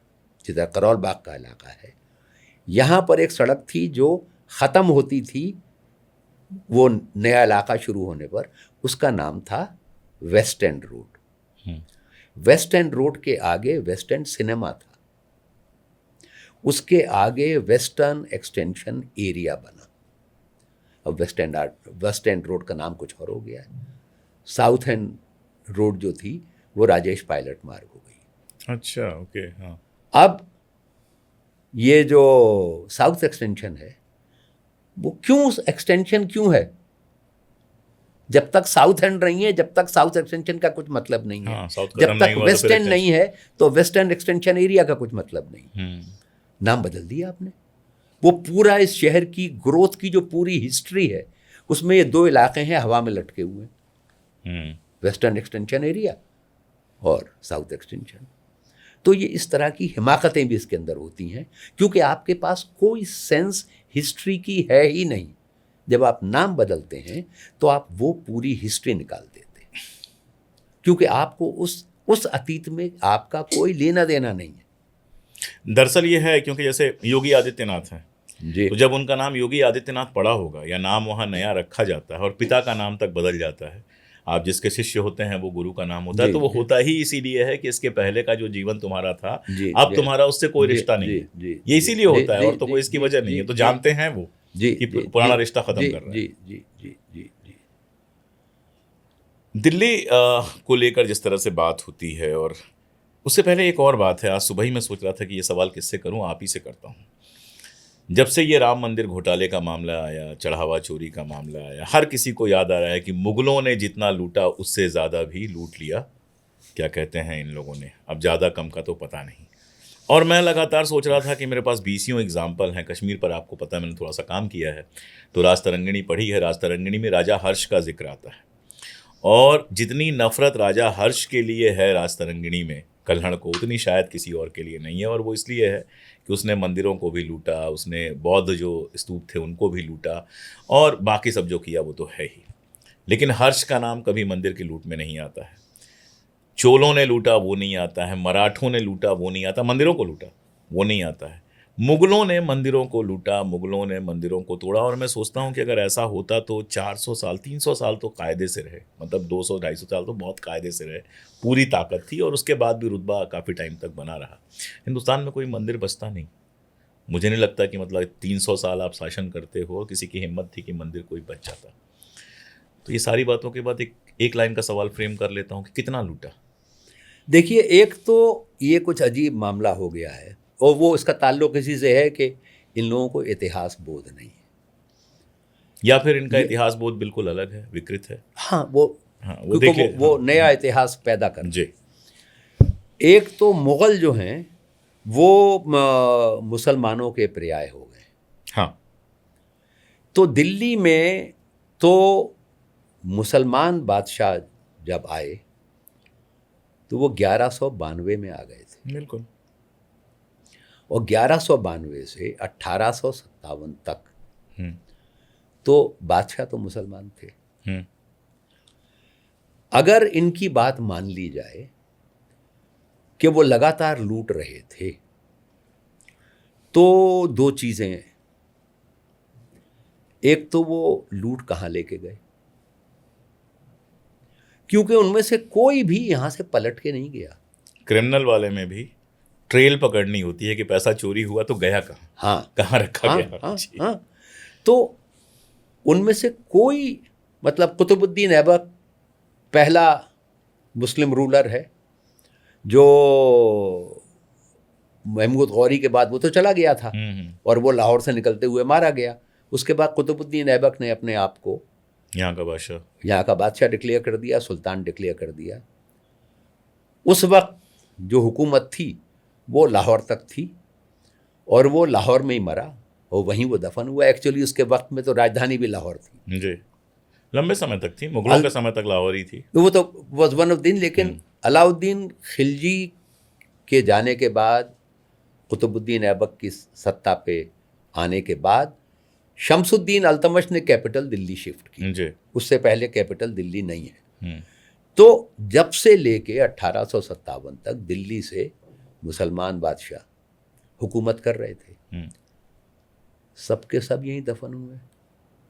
जिधर करोल बाग का इलाका है, यहाँ पर एक सड़क थी जो ख़त्म होती थी वो नया इलाका शुरू होने पर, उसका नाम था West End Road. West End Road के आगे वेस्ट एंड सिनेमा था। उसके आगे वेस्टर्न एक्सटेंशन एरिया बना। अब वेस्ट एंड रोड का नाम कुछ और हो गया है। साउथ एंड रोड जो थी वो राजेश पायलट मार्ग हो गई। अच्छा, ओके, हाँ। अब ये जो साउथ एक्सटेंशन है वो क्यों एक्सटेंशन क्यों है? जब तक साउथ एंड नहीं है, जब तक साउथ एक्सटेंशन का कुछ मतलब नहीं है। हाँ, साउथ जब खत्म तक नहीं हुआ तो वेस्ट फिर एंड नहीं है तो वेस्टर्न एक्सटेंशन एरिया का कुछ मतलब नहीं। नाम बदल दिया आपने। वो पूरा इस शहर की ग्रोथ की जो पूरी हिस्ट्री है उसमें ये दो इलाके हैं हवा में लटके हुए, वेस्टर्न एक्सटेंशन एरिया और साउथ एक्सटेंशन। तो ये इस तरह की हिमाकतें भी इसके अंदर होती हैं क्योंकि आपके पास कोई सेंस हिस्ट्री की है ही नहीं। जब आप नाम बदलते हैं तो आप वो पूरी हिस्ट्री निकाल देते हैं क्योंकि आपको उस अतीत में आपका कोई लेना देना नहीं है। दरअसल ये है क्योंकि जैसे योगी आदित्यनाथ हैं जी। तो जब उनका नाम योगी आदित्यनाथ पड़ा होगा या नाम वहाँ नया रखा जाता है और पिता का नाम तक बदल जाता है, आप जिसके शिष्य होते हैं वो गुरु का नाम होता है, तो वो होता ही इसीलिए है कि इसके पहले का जो जीवन तुम्हारा था अब तुम्हारा उससे कोई रिश्ता नहीं है। ये इसीलिए होता है और तो कोई इसकी वजह नहीं है। तो जानते हैं वो कि पुराना रिश्ता खत्म कर रहा है। जी जी जी जी। दिल्ली को लेकर जिस तरह से बात होती है, और उससे पहले एक और बात है। आज सुबह ही मैं सोच रहा था कि ये सवाल किससे करूं, आप ही से करता हूं। जब से ये राम मंदिर घोटाले का मामला आया, चढ़ावा चोरी का मामला आया, हर किसी को याद आ रहा है कि मुगलों ने जितना लूटा उससे ज़्यादा भी लूट लिया। क्या कहते हैं इन लोगों ने, अब ज़्यादा कम का तो पता नहीं। और मैं लगातार सोच रहा था कि मेरे पास 20 एग्जाम्पल हैं। कश्मीर पर आपको पता है मैंने थोड़ा सा काम किया है, तो राजतरंगिणी पढ़ी है। राजतरंगिणी में राजा हर्ष का जिक्र आता है और जितनी नफरत राजा हर्ष के लिए है राजतरंगिणी में कल्हड़ को, उतनी शायद किसी और के लिए नहीं है। और वो इसलिए है कि उसने मंदिरों को भी लूटा, उसने बौद्ध जो स्तूप थे उनको भी लूटा, और बाकी सब जो किया वो तो है ही। लेकिन हर्ष का नाम कभी मंदिर की लूट में नहीं आता है। चोलों ने लूटा वो नहीं आता है, मराठों ने लूटा वो नहीं आता, मंदिरों को लूटा वो नहीं आता है। मुगलों ने मंदिरों को लूटा, मुगलों ने मंदिरों को तोड़ा। और मैं सोचता हूँ कि अगर ऐसा होता तो 400 साल 300 साल तो कायदे से रहे, मतलब 200-250 साल तो बहुत कायदे से रहे, पूरी ताकत थी, और उसके बाद भी रुतबा काफ़ी टाइम तक बना रहा। हिंदुस्तान में कोई मंदिर बचता नहीं। मुझे नहीं लगता कि मतलब 300 साल आप शासन करते हो और किसी की हिम्मत थी कि मंदिर कोई बच जाता। तो ये सारी बातों के बाद एक लाइन का सवाल फ्रेम कर लेता हूँ कि कितना लूटा। देखिए, एक तो ये कुछ अजीब मामला हो गया है और वो इसका ताल्लुक इसी से है कि इन लोगों को इतिहास बोध नहीं है, या फिर इनका इतिहास बोध बिल्कुल अलग है, विकृत है। हाँ, वो देखिए, वो नया इतिहास पैदा कर जी। एक तो मुगल जो हैं वो मुसलमानों के पर्याय हो गए। हाँ, तो दिल्ली में तो मुसलमान बादशाह जब आए तो वो 1192 में आ गए थे। बिल्कुल। और 1192 से 1857 तक तो बादशाह तो मुसलमान थे। अगर इनकी बात मान ली जाए कि वो लगातार लूट रहे थे तो दो चीजें हैं। एक तो वो लूट कहां लेके गए, क्योंकि उनमें से कोई भी यहां से पलट के नहीं गया। क्रिमिनल वाले में भी ट्रेल पकड़नी होती है कि पैसा चोरी हुआ तो गया कहाँ, हाँ, कहाँ रखा गया। हाँ। तो उनमें से कोई, मतलब कुतुबुद्दीन ऐबक पहला मुस्लिम रूलर है जो महमूद गौरी के बाद वो तो चला गया था और वो लाहौर से निकलते हुए मारा गया। उसके बाद कुतुबुद्दीन ऐबक ने अपने आप को यहाँ का बादशाह डिक्लेयर कर दिया, सुल्तान डिक्लेयर कर दिया। उस वक्त जो हुकूमत थी वो लाहौर तक थी और वो लाहौर में ही मरा और वहीं वो दफन हुआ। एक्चुअली उसके वक्त में तो राजधानी भी लाहौर थी जी, लंबे समय तक थी, मुगलों के समय तक लाहौर ही थी। वो तो वॉज वन ऑफ दिन। लेकिन अलाउद्दीन खिलजी के जाने के बाद, कुतुबुद्दीन ऐबक की सत्ता पे आने के बाद शमसुद्दीन अल्तमश ने कैपिटल दिल्ली शिफ्ट की जी। उससे पहले कैपिटल दिल्ली नहीं है। तो जब से लेके 1857 तक दिल्ली से मुसलमान बादशाह हुकूमत कर रहे थे। सबके सब यहीं दफन हुए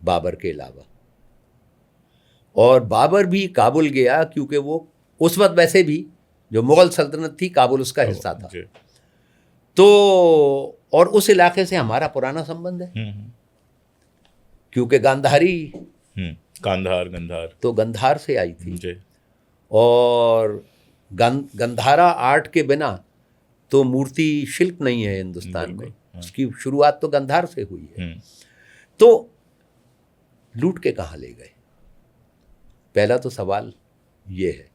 बाबर के अलावा। और बाबर भी काबुल गया क्योंकि वो उस वक्त वैसे भी जो मुगल सल्तनत थी काबुल उसका हिस्सा था। तो और उस इलाके से हमारा पुराना संबंध है, क्योंकि गांधारी कांधार गंधार तो गंधार से आई थी, जी। और गंधारा आर्ट के बिना तो मूर्ति शिल्प नहीं है हिंदुस्तान में, उसकी शुरुआत तो गंधार से हुई है। तो लूट के कहाँ ले गए, पहला तो सवाल ये है।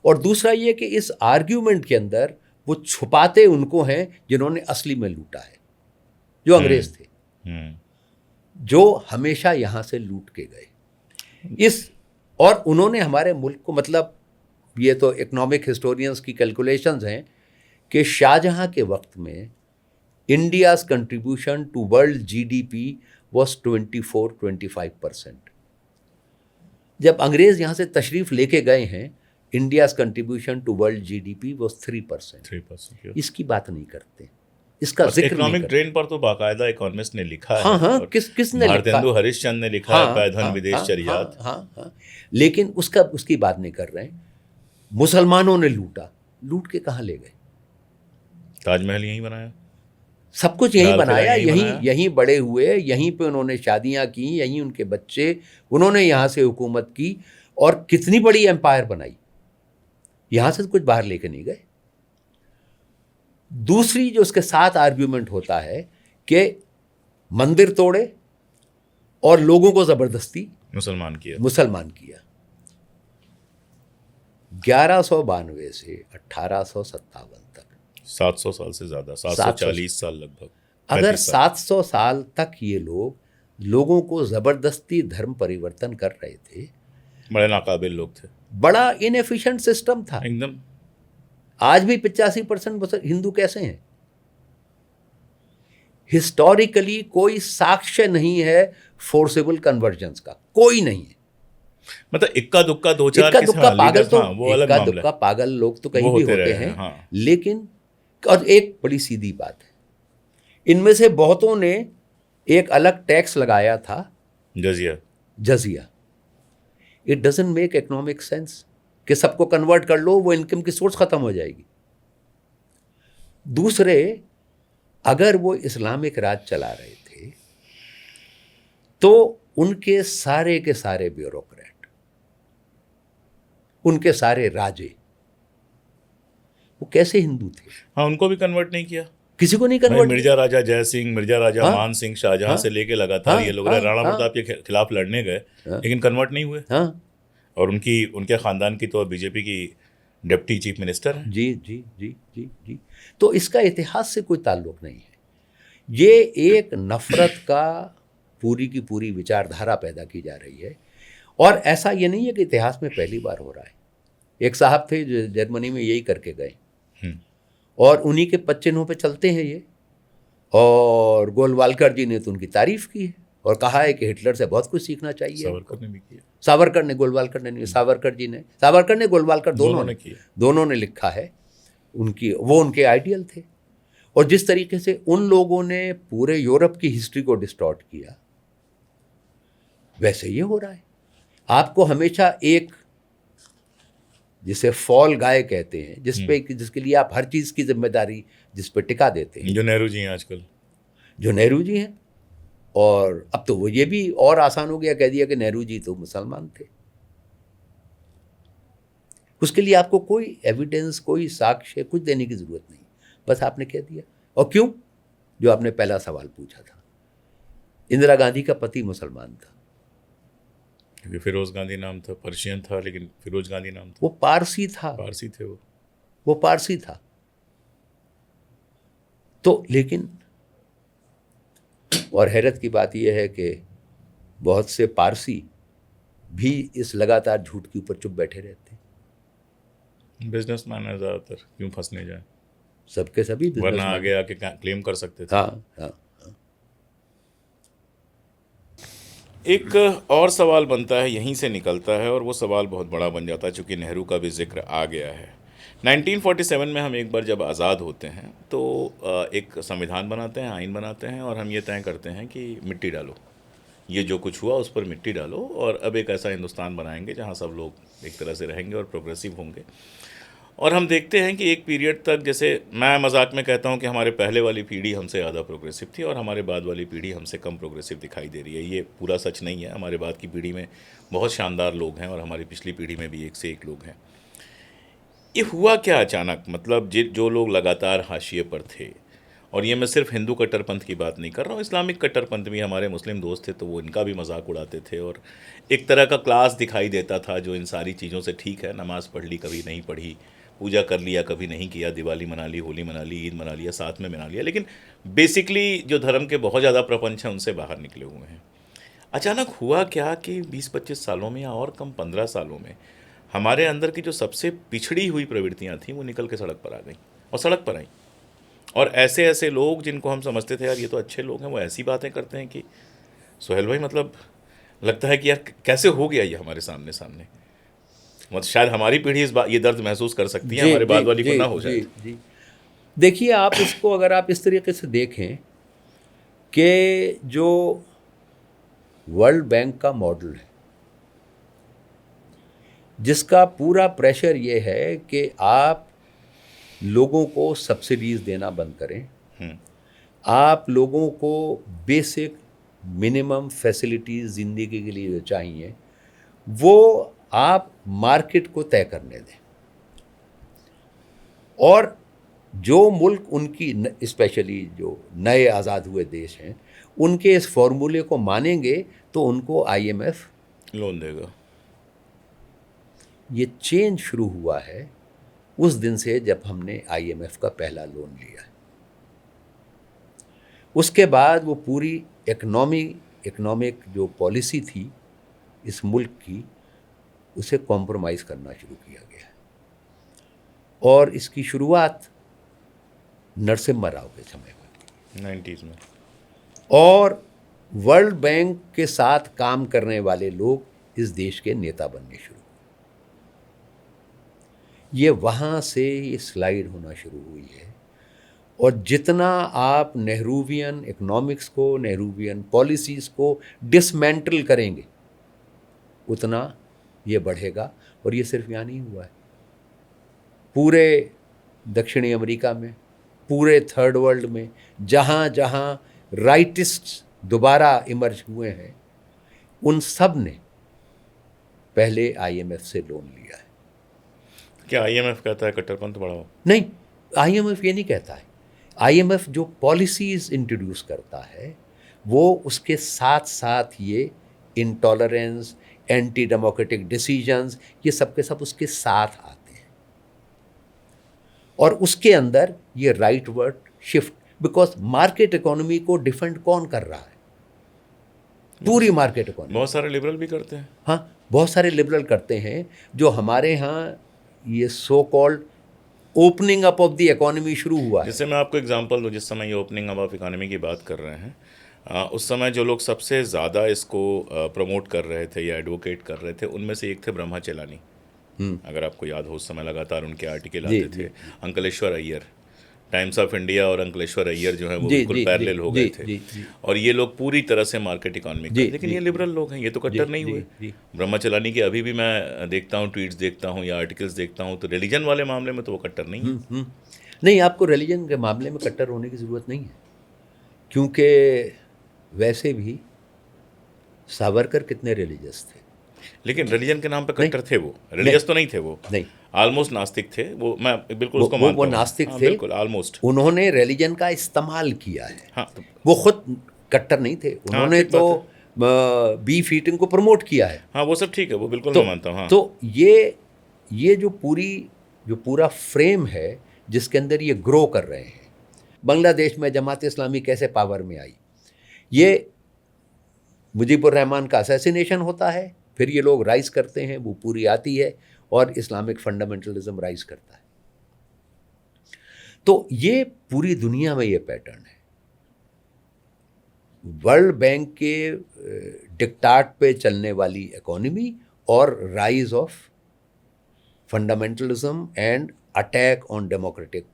और दूसरा ये कि इस आर्ग्यूमेंट के अंदर वो छुपाते उनको हैं जिन्होंने असली में लूटा है, जो अंग्रेज थे, जो हमेशा यहां से लूट के गए और उन्होंने हमारे मुल्क को, मतलब ये तो इकोनॉमिक हिस्टोरियंस की कैलकुलेशंस हैं कि शाहजहां के वक्त में India's contribution to world GDP was 24-25%। जब अंग्रेज यहां से तशरीफ लेके गए हैं, India's contribution to world GDP was 3%। इसकी बात नहीं करते, इसका जिक्र नहीं करते। इकोनॉमिक ड्रेन पर तो बाकायदा इकोनॉमिस्ट ने लिखा है। हाँ, किसने लिखा? भारतेंदु हरिश्चंद्र ने लिखा है, पैधन विदेश चरियात। हाँ, लेकिन उसकी बात नहीं कर रहे हैं। मुसलमानों ने लूटा, लूट के कहाँ ले गए? ताजमहल यहीं बनाया, सब कुछ यहीं बनाया, यहीं बड़े हुए, यहीं पे उन्होंने शादियां की, यहीं उनके बच्चे, उन्होंने यहाँ से हुकूमत की और कितनी बड़ी एम्पायर बनाई, यहाँ से कुछ बाहर लेके नहीं गए। दूसरी जो उसके साथ आर्ग्यूमेंट होता है कि मंदिर तोड़े और लोगों को जबरदस्ती मुसलमान किया। 1192 से 1857 तक 700 साल से ज्यादा, 740 साल लगभग। अगर 700 साल तक ये लोगों को जबरदस्ती धर्म परिवर्तन कर रहे थे, बड़े नाकाबिल लोग थे, बड़ा इनएफिशिएंट सिस्टम था एकदम। आज भी 85% हिंदू कैसे हैं? हिस्टोरिकली कोई साक्ष्य नहीं है फोर्सेबल कन्वर्जन्स का, कोई नहीं है। मतलब इक्का दुक्का दो चार पागल तो वो अलग मामला है। इक्का पागल लोग तो कहीं भी होते हैं। हाँ। लेकिन और एक बड़ी सीधी बात है, इनमें से बहुतों ने एक अलग टैक्स लगाया था, जजिया। It doesn't make economic sense कि सबको कन्वर्ट कर लो, वो इनकम की सोर्स खत्म हो जाएगी। दूसरे, अगर वो इस्लामिक राज चला रहे थे तो उनके सारे के सारे ब्यूरोक्रेट, उनके सारे राजे, वो कैसे हिंदू थे? हाँ, उनको भी कन्वर्ट नहीं किया, किसी को नहीं कन्वर्ट। मिर्जा राजा जय सिंह, मिर्जा राजा मान सिंह, शाहजहां से लेके लगातार ये लोग राणा प्रताप के खिलाफ लड़ने गए, लेकिन कन्वर्ट नहीं हुए। और उनके खानदान की तो बीजेपी की डिप्टी चीफ मिनिस्टर है। जी जी जी जी जी। तो इसका इतिहास से कोई ताल्लुक नहीं है। ये एक नफरत का पूरी की पूरी विचारधारा पैदा की जा रही है। और ऐसा ये नहीं है कि इतिहास में पहली बार हो रहा है। एक साहब थे जो जर्मनी में यही करके गए और उन्हीं के पच्चिन्हों पे चलते हैं ये। और गोलवालकर जी ने तो उनकी तारीफ की है और कहा है कि हिटलर से बहुत कुछ सीखना चाहिए। सावरकर ने भी किया। सावरकर ने, गोलवालकर ने नहीं, सावरकर ने गोलवालकर दोनों ने लिखा है। वो उनके आइडियल थे। और जिस तरीके से उन लोगों ने पूरे यूरोप की हिस्ट्री को डिस्टॉर्ट किया, वैसे ये हो रहा है। आपको हमेशा एक, जिसे फॉल गाय कहते हैं, जिसके लिए आप हर चीज की जिम्मेदारी जिस पे टिका देते हैं, जो नेहरू जी हैं आजकल, जो नेहरू जी हैं। और अब तो वो ये भी और आसान हो गया, कह दिया कि नेहरू जी तो मुसलमान थे। उसके लिए आपको कोई एविडेंस, कोई साक्ष्य, कुछ देने की जरूरत नहीं, बस आपने कह दिया। और क्यों? जो आपने पहला सवाल पूछा था, इंदिरा गांधी का पति मुसलमान था, क्योंकि फिरोज गांधी नाम था, पर्शियन था, लेकिन फिरोज गांधी नाम था। वो पारसी था, पारसी थे वो पारसी था। तो लेकिन, और हैरत की बात यह है कि बहुत से पारसी भी इस लगातार झूठ के ऊपर चुप बैठे रहते हैं। बिजनेसमैन है ज्यादातर, क्यों फंसने जाए? सबके सभी, वरना आगे आके क्लेम कर सकते थे। हाँ। एक और सवाल बनता है, यहीं से निकलता है, और वो सवाल बहुत बड़ा बन जाता है, चूँकि नेहरू का भी जिक्र आ गया है। 1947 में हम एक बार जब आज़ाद होते हैं तो एक संविधान बनाते हैं, आइन बनाते हैं, और हम ये तय करते हैं कि मिट्टी डालो, ये जो कुछ हुआ उस पर मिट्टी डालो, और अब एक ऐसा हिंदुस्तान बनाएंगे जहाँ सब लोग एक तरह से रहेंगे और प्रोग्रेसिव होंगे। और हम देखते हैं कि एक पीरियड तक, जैसे मैं मजाक में कहता हूं कि हमारे पहले वाली पीढ़ी हमसे ज़्यादा प्रोग्रेसिव थी और हमारे बाद वाली पीढ़ी हमसे कम प्रोग्रेसिव दिखाई दे रही है। ये पूरा सच नहीं है, हमारे बाद की पीढ़ी में बहुत शानदार लोग हैं और हमारी पिछली पीढ़ी में भी एक से एक लोग हैं। ये हुआ क्या अचानक? मतलब जो लोग लगातार हाशिए पर थे, और ये मैं सिर्फ हिंदू कट्टरपंथ की बात नहीं कर रहा हूँ, इस्लामिक कट्टरपंथ भी, हमारे मुस्लिम दोस्त थे तो वो इनका भी मजाक उड़ाते थे और एक तरह का क्लास दिखाई देता था जो इन सारी चीज़ों से, ठीक है नमाज़ पढ़ ली कभी नहीं पढ़ी, पूजा कर लिया कभी नहीं किया, दिवाली मना ली, होली मना ली, ईद मना लिया, साथ में मना लिया, लेकिन बेसिकली जो धर्म के बहुत ज़्यादा प्रपंच हैं उनसे बाहर निकले हुए हैं। अचानक हुआ क्या कि 20-25 सालों में या और कम 15 सालों में हमारे अंदर की जो सबसे पिछड़ी हुई प्रवृत्तियां थीं वो निकल के सड़क पर आ गई और सड़क पर आई। और ऐसे ऐसे लोग जिनको हम समझते थे यार ये तो अच्छे लोग हैं, वो ऐसी बातें करते हैं कि सोहेल भाई मतलब लगता है कि यार कैसे हो गया ये हमारे सामने सामने। मतलब शायद हमारी पीढ़ी ये दर्द महसूस कर सकती है, हमारे बाद वाली को ना हो जाए। जी। देखिए, आप इसको अगर आप इस तरीके से देखें कि जो वर्ल्ड बैंक का मॉडल है, जिसका पूरा प्रेशर ये है कि आप लोगों को सब्सिडीज देना बंद करें, आप लोगों को बेसिक मिनिमम फैसिलिटीज ज़िंदगी के लिए जो चाहिए वो आप मार्केट को तय करने दें, और जो मुल्क उनकी स्पेशली जो नए आज़ाद हुए देश हैं उनके इस फॉर्मूले को मानेंगे तो उनको IMF लोन देगा। ये चेंज शुरू हुआ है उस दिन से जब हमने IMF का पहला लोन लिया। उसके बाद वो पूरी इकोनॉमिक जो पॉलिसी थी इस मुल्क की, उसे कॉम्प्रोमाइज़ करना शुरू किया गया और इसकी शुरुआत नरसिम्हा राव के समय में 90s में। और वर्ल्ड बैंक के साथ काम करने वाले लोग इस देश के नेता बनने शुरू हुए। ये वहाँ से ये स्लाइड होना शुरू हुई है, और जितना आप नेहरूवियन इकोनॉमिक्स को, नेहरूवियन पॉलिसीज़ को डिसमेंटल करेंगे उतना ये बढ़ेगा। और ये सिर्फ यहाँ नहीं हुआ है, पूरे दक्षिणी अमेरिका में, पूरे थर्ड वर्ल्ड में जहाँ जहाँ राइटिस्ट दोबारा इमर्ज हुए हैं उन सब ने पहले IMF से लोन लिया है। क्या IMF कहता है कट्टरपंथ बढ़ाओ? नहीं, IMF ये नहीं कहता है। IMF जो पॉलिसीज़ इंट्रोड्यूस करता है वो उसके साथ साथ ये इंटॉलरेंस, एंटी डेमोक्रेटिक डिसीजंस, ये सब के सब उसके साथ आते हैं, और उसके अंदर ये rightward shift, because market economy को डिफेंड कौन कर रहा है? पूरी मार्केट इकोनॉमी। बहुत सारे लिबरल भी करते हैं। हाँ, बहुत सारे लिबरल करते हैं। जो हमारे यहाँ ये so called opening up of the economy शुरू हुआ है। जैसे मैं आपको एग्जांपल दूं, जिस समय ये ओपनिंग अप ऑफ इकोनॉमी की बात कर रहे हैं, उस समय जो लोग सबसे ज़्यादा इसको प्रमोट कर रहे थे या एडवोकेट कर रहे थे उनमें से एक थे ब्रह्मा चेलानी। अगर आपको याद हो, उस समय लगातार उनके आर्टिकल आते थे। Ankleshwar Iyer, times of India और अंकलेश्वर अय्यर जो है वो बिल्कुल पैरेलल हो गए थे। और ये लोग पूरी तरह से मार्केट इकोनॉमी का, लेकिन ये लिबरल लोग हैं, ये तो कट्टर नहीं हुए। ब्रह्मा चेलानी के अभी भी मैं देखता हूँ, ट्वीट्स देखता हूँ या आर्टिकल्स देखता हूँ, तो रिलीजन वाले मामले में तो वो कट्टर नहीं है। नहीं, आपको रिलीजन के मामले में कट्टर होने की ज़रूरत नहीं है, क्योंकि वैसे भी सावरकर कितने रिलीजियस थे, लेकिन रिलीजन के नाम पे कट्टर थे वो। रिलीजियस तो नहीं थे वो, नहीं, ऑलमोस्ट नास्तिक थे वो। मैं बिल्कुल उसको मानता हूं। वो नास्तिक थे, बिल्कुल ऑलमोस्ट। उन्होंने रिलीजन का इस्तेमाल किया है। हाँ, तो वो खुद कट्टर नहीं थे, उन्होंने तो बीफ ईटिंग को प्रमोट किया है। हाँ, वो सब ठीक है, वो बिल्कुल मैं मानता हूँ। हाँ। तो ये जो पूरा फ्रेम है जिसके अंदर ये ग्रो कर रहे हैं। बांग्लादेश में जमात इस्लामी कैसे पावर में आई? ये मुजीबुर रहमान का असैसिनेशन होता है, फिर ये लोग राइज करते हैं, वो पूरी आती है और इस्लामिक फंडामेंटलिज्म राइज करता है। तो ये पूरी दुनिया में ये पैटर्न है। वर्ल्ड बैंक के डिक्टाट पे चलने वाली इकोनॉमी और rise of fundamentalism and attack on democratic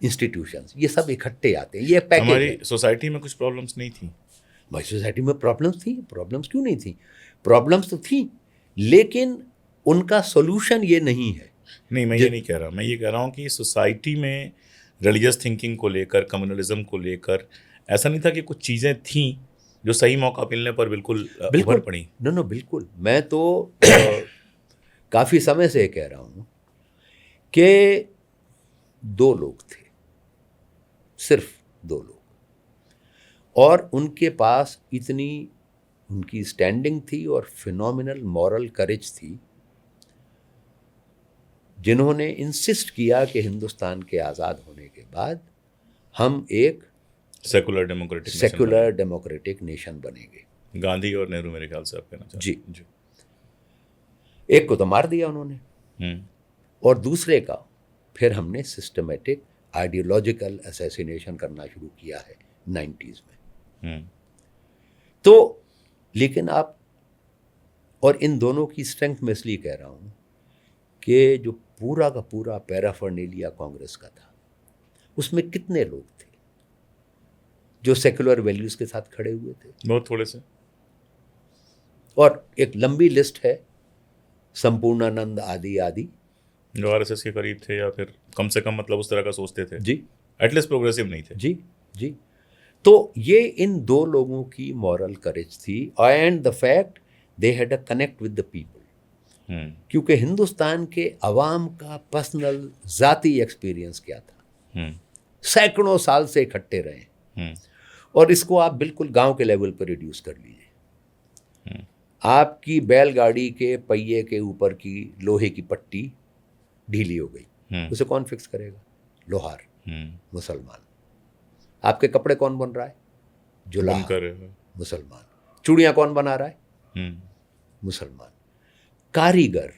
institutions, ये सब इकट्ठे आते हैं। ये पैकेज हमारी सोसाइटी में कुछ प्रॉब्लम्स नहीं थी। भाई सोसाइटी में प्रॉब्लम्स थी, प्रॉब्लम्स क्यों नहीं थी? प्रॉब्लम्स तो थी, लेकिन उनका सॉल्यूशन ये नहीं है। नहीं, मैं ये नहीं कह रहा, मैं ये कह रहा हूँ कि सोसाइटी में रिलीजियस थिंकिंग को लेकर, कम्युनलिज्म को लेकर ऐसा नहीं था कि कुछ चीज़ें थीं जो सही मौका मिलने पर बिल्कुल उभर पड़ी। नो बिल्कुल, मैं तो काफ़ी समय से कह रहा हूँ कि 2 लोग थे, सिर्फ 2 लोग, और उनके पास इतनी उनकी स्टैंडिंग थी और फिनोमिनल मॉरल करेज थी, जिन्होंने इंसिस्ट किया कि हिंदुस्तान के आज़ाद होने के बाद हम एक सेकुलर डेमोक्रेटिक नेशन बनेंगे। गांधी और नेहरू मेरे ख्याल से आप कहना चाहते हैं। जी। एक को तो मार दिया उन्होंने, और दूसरे का फिर हमने सिस्टमेटिक आइडियोलॉजिकल असैसिनेशन करना शुरू किया है 90s में। तो लेकिन आप, और इन दोनों की स्ट्रेंथ मैं इसलिए कह रहा हूँ कि जो पूरा का पूरा पैराफर्नेलिया कांग्रेस का था, उसमें कितने लोग थे जो सेकुलर वैल्यूज के साथ खड़े हुए थे? बहुत थोड़े से। और एक लंबी लिस्ट है, संपूर्णानंद आदि आदि, जो आरएसएस के करीब थे या फिर कम से कम मतलब उस तरह का सोचते थे। जी, एटलीस्ट प्रोग्रेसिव नहीं थे। जी जी। तो ये इन 2 लोगों की मॉरल करेज थी, and the fact they had a connect with the people. क्योंकि हिंदुस्तान के अवाम का पर्सनल जाती एक्सपीरियंस क्या था, सैकड़ों साल से इकट्ठे रहे, और इसको आप बिल्कुल गांव के लेवल पर रिड्यूस कर लीजिए। आपकी बैलगाड़ी के पहिए के ऊपर की लोहे की पट्टी ढीली हो गई, उसे कौन फिक्स करेगा? लोहार, मुसलमान। आपके कपड़े कौन बन रहा है? जुलाहा, मुसलमान। चूड़ियां कौन बना रहा है? मुसलमान। कारीगर,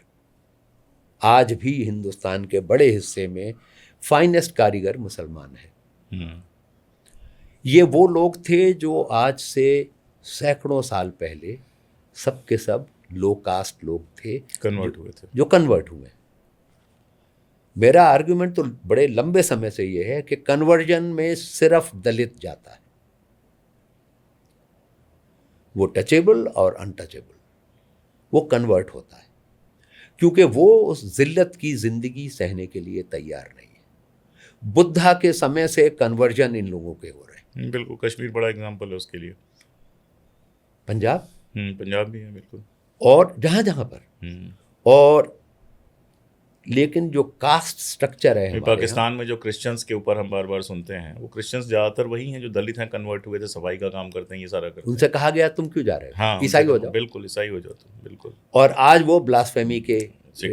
आज भी हिंदुस्तान के बड़े हिस्से में फाइनेस्ट कारीगर मुसलमान है। ये वो लोग थे जो आज से सैकड़ों साल पहले सब के सब लो कास्ट लोग थे, जो कन्वर्ट हुए। मेरा आर्ग्यूमेंट तो बड़े लंबे समय से ये है कि कन्वर्जन में सिर्फ दलित जाता है, वो टचेबल और अनटचेबल, वो कन्वर्ट होता है, क्योंकि वो उस जिल्लत की जिंदगी सहने के लिए तैयार नहीं है। बुद्धा के समय से कन्वर्जन इन लोगों के हो रहे हैं। बिल्कुल, कश्मीर बड़ा एग्जाम्पल है उसके लिए। पंजाब भी है बिल्कुल, और जहां जहां पर। और लेकिन जो कास्ट स्ट्रक्चर है पाकिस्तान में, जो क्रिश्चियंस के ऊपर हम बार बार सुनते हैं, वो क्रिश्चियंस ज्यादातर वही हैं जो दलित हैं, कन्वर्ट हुए थे, सफाई का काम करते हैं, ये सारा करते हैं। उनसे कहा गया तुम क्यों जा रहे हो? हाँ, ईसाई हो जाओ। बिल्कुल, ईसाई हो जाओ तुम, बिल्कुल। और आज वो ब्लास्फेमी के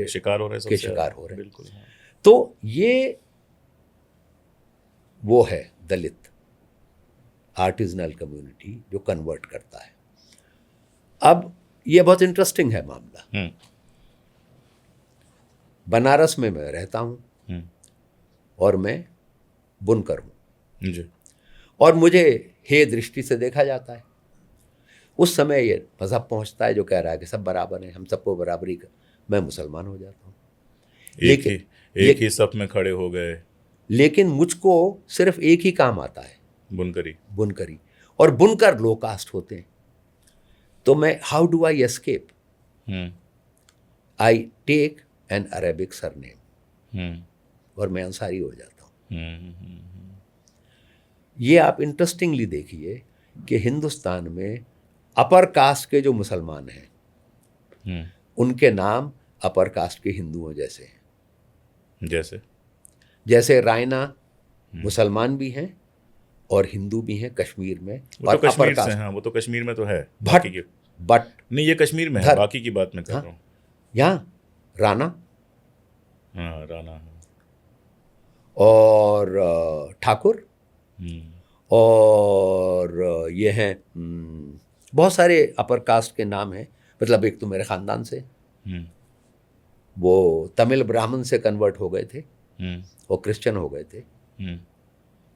शिकार हो रहे हैं, बिल्कुल। तो ये वो है दलित आर्टिजनल कम्युनिटी जो कन्वर्ट करता है। अब ये बहुत इंटरेस्टिंग है मामला। बनारस में मैं रहता हूँ और मैं बुनकर हूँ जी, और मुझे हे दृष्टि से देखा जाता है। उस समय ये मजहब पहुँचता है जो कह रहा है कि सब बराबर हैं, हम सबको बराबरी का, मैं मुसलमान हो जाता हूँ। एक ही सब में खड़े हो गए। लेकिन मुझको सिर्फ एक ही काम आता है, बुनकरी, और बुनकर लो कास्ट होते हैं। तो मैं, how do I escape? I take an Arabic surname, और मैं अंसारी हो जाता हूँ। ये आप इंटरेस्टिंगली देखिए कि हिंदुस्तान में अपर कास्ट के जो मुसलमान हैं, उनके नाम अपर कास्ट के हिंदुओं जैसे हैं। जैसे रायना मुसलमान भी हैं और हिंदू भी हैं कश्मीर में, वो और तो कश्मीर से हैं। वो तो कश्मीर में तो है, बट नहीं, ये कश्मीर में है, बाकी की बात मैं कर रहा हूँ। यहाँ राणा, राणा और ठाकुर, और ये हैं बहुत सारे अपर कास्ट के नाम हैं। मतलब एक तो मेरे खानदान से, वो तमिल ब्राह्मण से कन्वर्ट हो गए थे और क्रिश्चियन हो गए थे।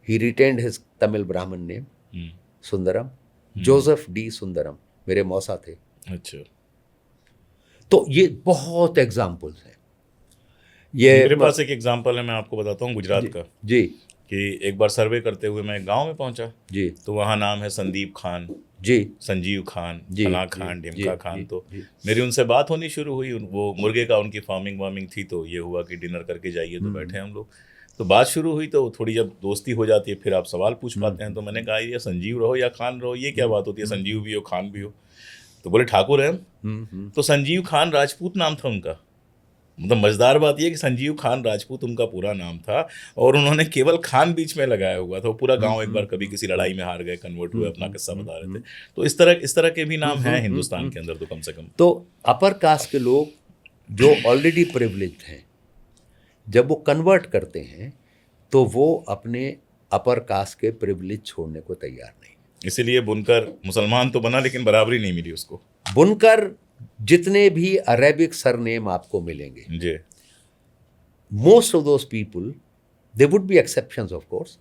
ही रिटेन्ड हिज तमिल ब्राह्मण name Sundaram, Joseph D Sundaram मेरे मौसा थे। अच्छा। तो ये बहुत एग्जाम्पल्स हैं। ये मेरे पास एक एग्जाम्पल है, मैं आपको बताता हूँ गुजरात का जी। कि एक बार सर्वे करते हुए मैं एक गांव में पहुंचा जी, तो वहाँ नाम है संदीप खान जी संजीव खान, जी, फना जी, खान, जी, ढिमका खान। जी, तो जी। मेरी उनसे बात होनी शुरू हुई, वो मुर्गे का उनकी फार्मिंग वार्मिंग थी, तो ये हुआ कि डिनर करके जाइए, तो बैठे हम लोग, तो बात शुरू हुई, तो थोड़ी जब दोस्ती हो जाती है फिर आप सवाल पूछ पाते हैं। तो मैंने कहा ये संजीव रहो या खान रहो, ये क्या बात होती है, संजीव भी हो खान भी हो? तो बोले ठाकुर हैं हम। तो संजीव खान राजपूत नाम था उनका। मतलब मजेदार बात यह कि संजीव खान राजपूत उनका पूरा नाम था, और उन्होंने केवल खान बीच में लगाया हुआ था। वो पूरा गांव एक बार कभी किसी लड़ाई में हार गए, कन्वर्ट हुए, अपना किस्सा बता रहे थे। तो इस तरह के भी नाम हैं हिंदुस्तान के अंदर, तो कम से कम। तो अपर कास्ट के लोग जो ऑलरेडी प्रिविलेज्ड हैं, जब वो कन्वर्ट करते हैं तो वो अपने अपर कास्ट के प्रिविलेज छोड़ने को तैयार नहीं। इसीलिए बुनकर मुसलमान तो बना, लेकिन बराबरी नहीं मिली उसको। बुनकर जितने भी अरेबिक सरनेम आपको मिलेंगे, जी, most of those people, they would be exceptions of course,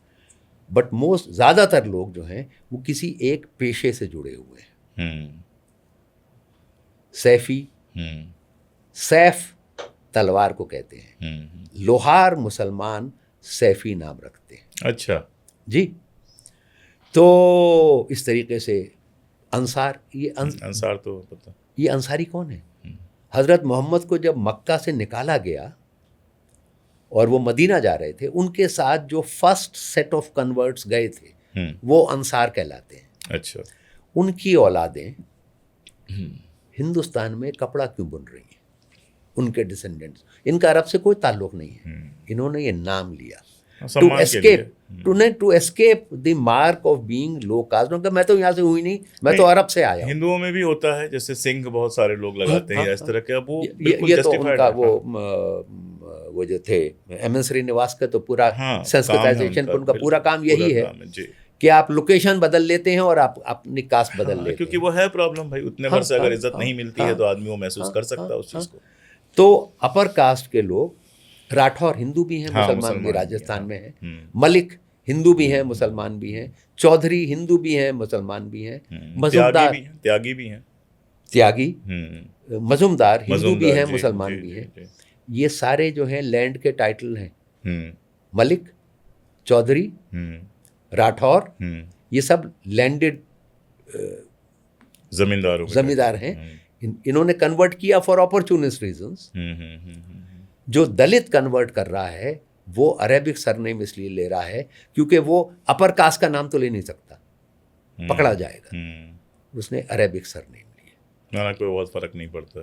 but most ज़्यादातर लोग जो हैं वो किसी एक पेशे से जुड़े हुए हैं। सैफी, सैफ तलवार को कहते हैं, लोहार मुसलमान सैफी नाम रखते हैं। अच्छा जी। तो इस तरीके से अंसार, अंसार तो पता। ये अंसारी कौन है? हज़रत मोहम्मद को जब मक्का से निकाला गया और वो मदीना जा रहे थे, उनके साथ जो फर्स्ट सेट ऑफ कन्वर्ट्स गए थे वो अंसार कहलाते हैं। अच्छा। उनकी औलादें हिंदुस्तान में कपड़ा क्यों बुन रही हैं? उनके डिसेंडेंट्स, इनका अरब से कोई ताल्लुक नहीं है, इन्होंने ये नाम लिया to escape the mark of being low caste. मैं तो यहाँ से हुई नहीं, मैं तो अरब से आया हूँ। हिंदुओं में भी होता है, जैसे सिंह बहुत सारे लोग लगाते हैं, इस तरह के। अब वो ये तो उनका वो जो थे एम.एन. श्रीनिवास का तो पूरा संस्कृताइजेशन का उनका पूरा काम यही है कि आप लोकेशन बदल लेते हैं और आप अपनी कास्ट बदल लेते हैं, क्योंकि वो है प्रॉब्लम भाई, उतने वर्ष अगर इज्जत नहीं मिलती है तो आदमी वो महसूस कर सकता है उस चीज को। तो अपर कास्ट के लोग, राठौर हिंदू भी हैं, मुसलमान भी, राजस्थान में हैं, मलिक हिंदू भी हैं, मुसलमान भी हैं, चौधरी हिंदू भी हैं, मुसलमान भी हैं, मजूमदार त्यागी भी हैं, त्यागी मजूमदार हिंदू भी हैं, मुसलमान भी हैं। ये सारे जो हैं लैंड के टाइटल हैं। मलिक, चौधरी, राठौर, ये सब लैंडेड जमींदार हैं। इन्होंने कन्वर्ट किया फॉर अपॉर्चुनिस्ट रीजंस। जो दलित कन्वर्ट कर रहा है वो अरेबिक सरनेम इसलिए ले रहा है क्योंकि वो अपर कास्ट का नाम तो ले नहीं सकता, पकड़ा जाएगा। उसने अरेबिक सरनेम लिया, ना कोई बहुत फर्क नहीं पड़ता।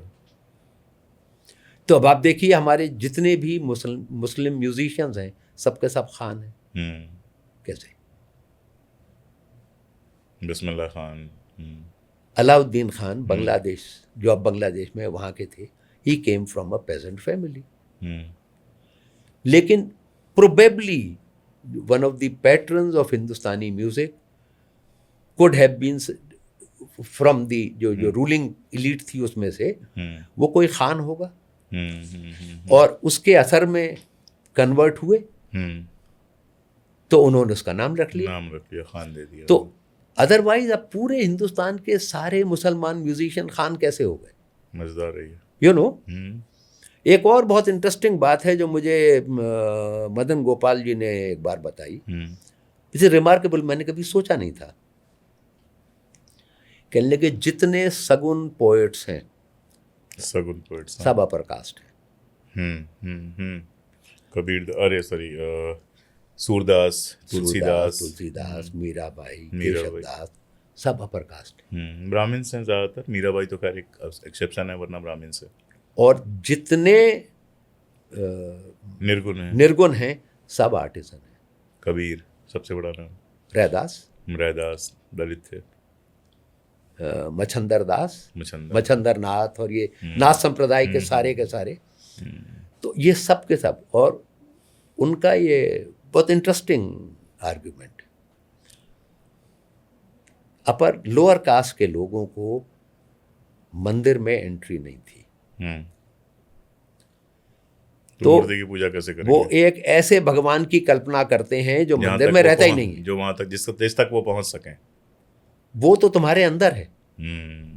तो अब आप देखिए हमारे जितने भी मुस्लिम म्यूजिशियंस हैं सबके सब खान हैं। कैसे? बिस्मिल्लाह खान, अलाउद्दीन खान बांग्लादेश, जो अब बांग्लादेश में वहाँ के थे, he came from a peasant family. लेकिन probably one of the patrons of Hindustani music could have been from the जो रूलिंग इलीट थी उसमें से वो कोई खान होगा, और उसके असर में कन्वर्ट हुए तो उन्होंने उसका नाम रख लिया, खान दे दिया। तो अदरवाइज अब पूरे हिंदुस्तान के सारे मुसलमान म्यूजिशियन खान कैसे हो गए? मजेदार है ये, यू नो। एक और बहुत इंटरेस्टिंग बात है जो मुझे मदन गोपाल जी ने एक बार बताई, इसे रिमार्केबल, मैंने कभी सोचा नहीं था। कहने लगे जितने सगुन पोएट्स हैं सब अपर कास्ट हैं। कबीर, अरे सॉरी, सूरदास, तुलसीदास, मीराबाई, केशवदास, सब अपर कास्ट हैं। ब्राह्मण से ज्यादातर, मीराबाई तो खैर एक एक्सेप्शन है, वरना ब्राह्मण से। और जितने निर्गुण हैं सब आर्टिसन हैं। कबीर सबसे बड़ा नाम, रैदास दलित थे, मच्छंदर नाथ, और ये नाथ संप्रदाय के सारे तो ये सब के सब। और उनका ये बहुत interesting argument, upper lower caste के लोगों को मंदिर में एंट्री नहीं थी, तो मूर्ति की पूजा कैसे करेंगे? वो एक ऐसे भगवान की कल्पना करते हैं जो मंदिर में रहता ही नहीं है, जो वहां तक, जिस देश तक वो पहुंच सकें। वो तो तुम्हारे अंदर है,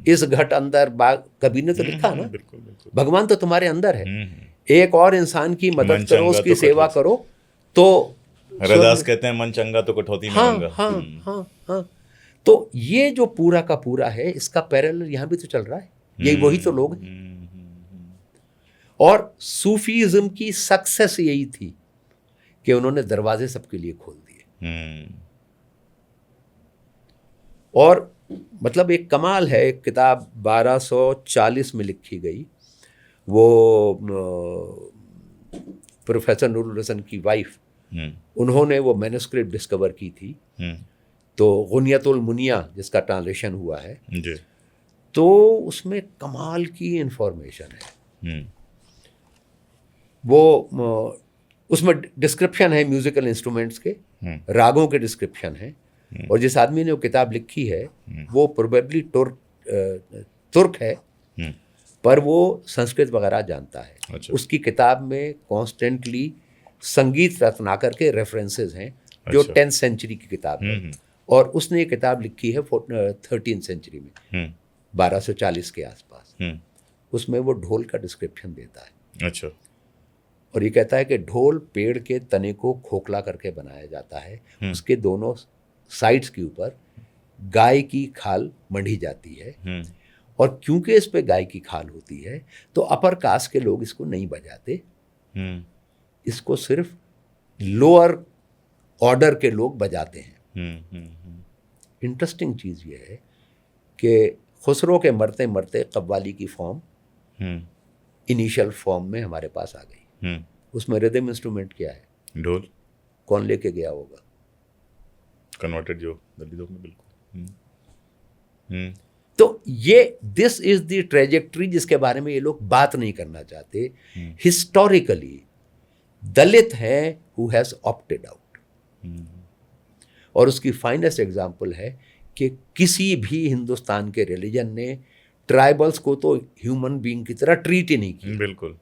इस घट अंदर बाग, कबीर ने तो लिखा ना, बिल्कुल। भगवान तो तुम्हारे अंदर है। एक और इंसान की मदद करो, उसकी सेवा करो, तो रैदास कहते हैं मन चंगा तो कटौती में मंगा। हाँ। तो ये जो पूरा का पूरा है, इसका पैरेलल यहाँ भी तो चल रहा है, यही वही तो लोग हैं। और सूफीज्म की सक्सेस यही थी कि उन्होंने दरवाजे सबके लिए खोल दिए। और मतलब एक कमाल है, एक किताब 1240 में लिखी गई, वो प्रोफेसर नूरुल हसन की वाइफ, उन्होंने वो मैन्युस्क्रिप्ट डिस्कवर की थी, तो गुनियतुल मुनिया जिसका ट्रांसलेशन हुआ है जी। तो उसमें कमाल की इंफॉर्मेशन है। वो उसमें डिस्क्रिप्शन है म्यूजिकल इंस्ट्रूमेंट्स के, रागों के डिस्क्रिप्शन है, और जिस आदमी ने वो किताब लिखी है वो प्रोबेबली तुर्क है, पर वो संस्कृत वगैरह जानता है। अच्छा। उसकी उसकी किताब में कॉन्स्टेंटली संगीत रत्नाकर के रेफरेंसेस हैं, जो 10th सेंचुरी की किताब है, और उसने ये किताब लिखी है 13th सेंचुरी में, 1240 के आसपास। उसमें वो ढोल का डिस्क्रिप्शन देता है। अच्छा। और ये कहता है कि ढोल पेड़ के तने को खोखला करके बनाया जाता है, उसके दोनों साइड्स के ऊपर गाय की खाल मंडी जाती है, और क्योंकि इस पे गाय की खाल होती है तो अपर कास्ट के लोग इसको नहीं बजाते, इसको सिर्फ लोअर ऑर्डर के लोग बजाते हैं। इंटरेस्टिंग चीज़ ये है कि खुसरो के मरते मरते कव्वाली की फॉर्म इनिशियल फॉर्म में हमारे पास आ गई। उसमें रिदम इंस्ट्रूमेंट क्या है? ढोल। कौन लेके गया होगा? कन्वर्टेड जो दलितों में, बिल्कुल। तो ये दिस इज द ट्रेजेक्ट्री जिसके बारे में ये लोग बात नहीं करना चाहते। हिस्टोरिकली दलित है हु हैज ऑप्टेड आउट, और उसकी फाइनेस्ट एग्जाम्पल है कि किसी भी हिंदुस्तान के रिलीजन ने ट्राइबल्स को तो ह्यूमन बीइंग की तरह ट्रीट ही नहीं किया, बिल्कुल,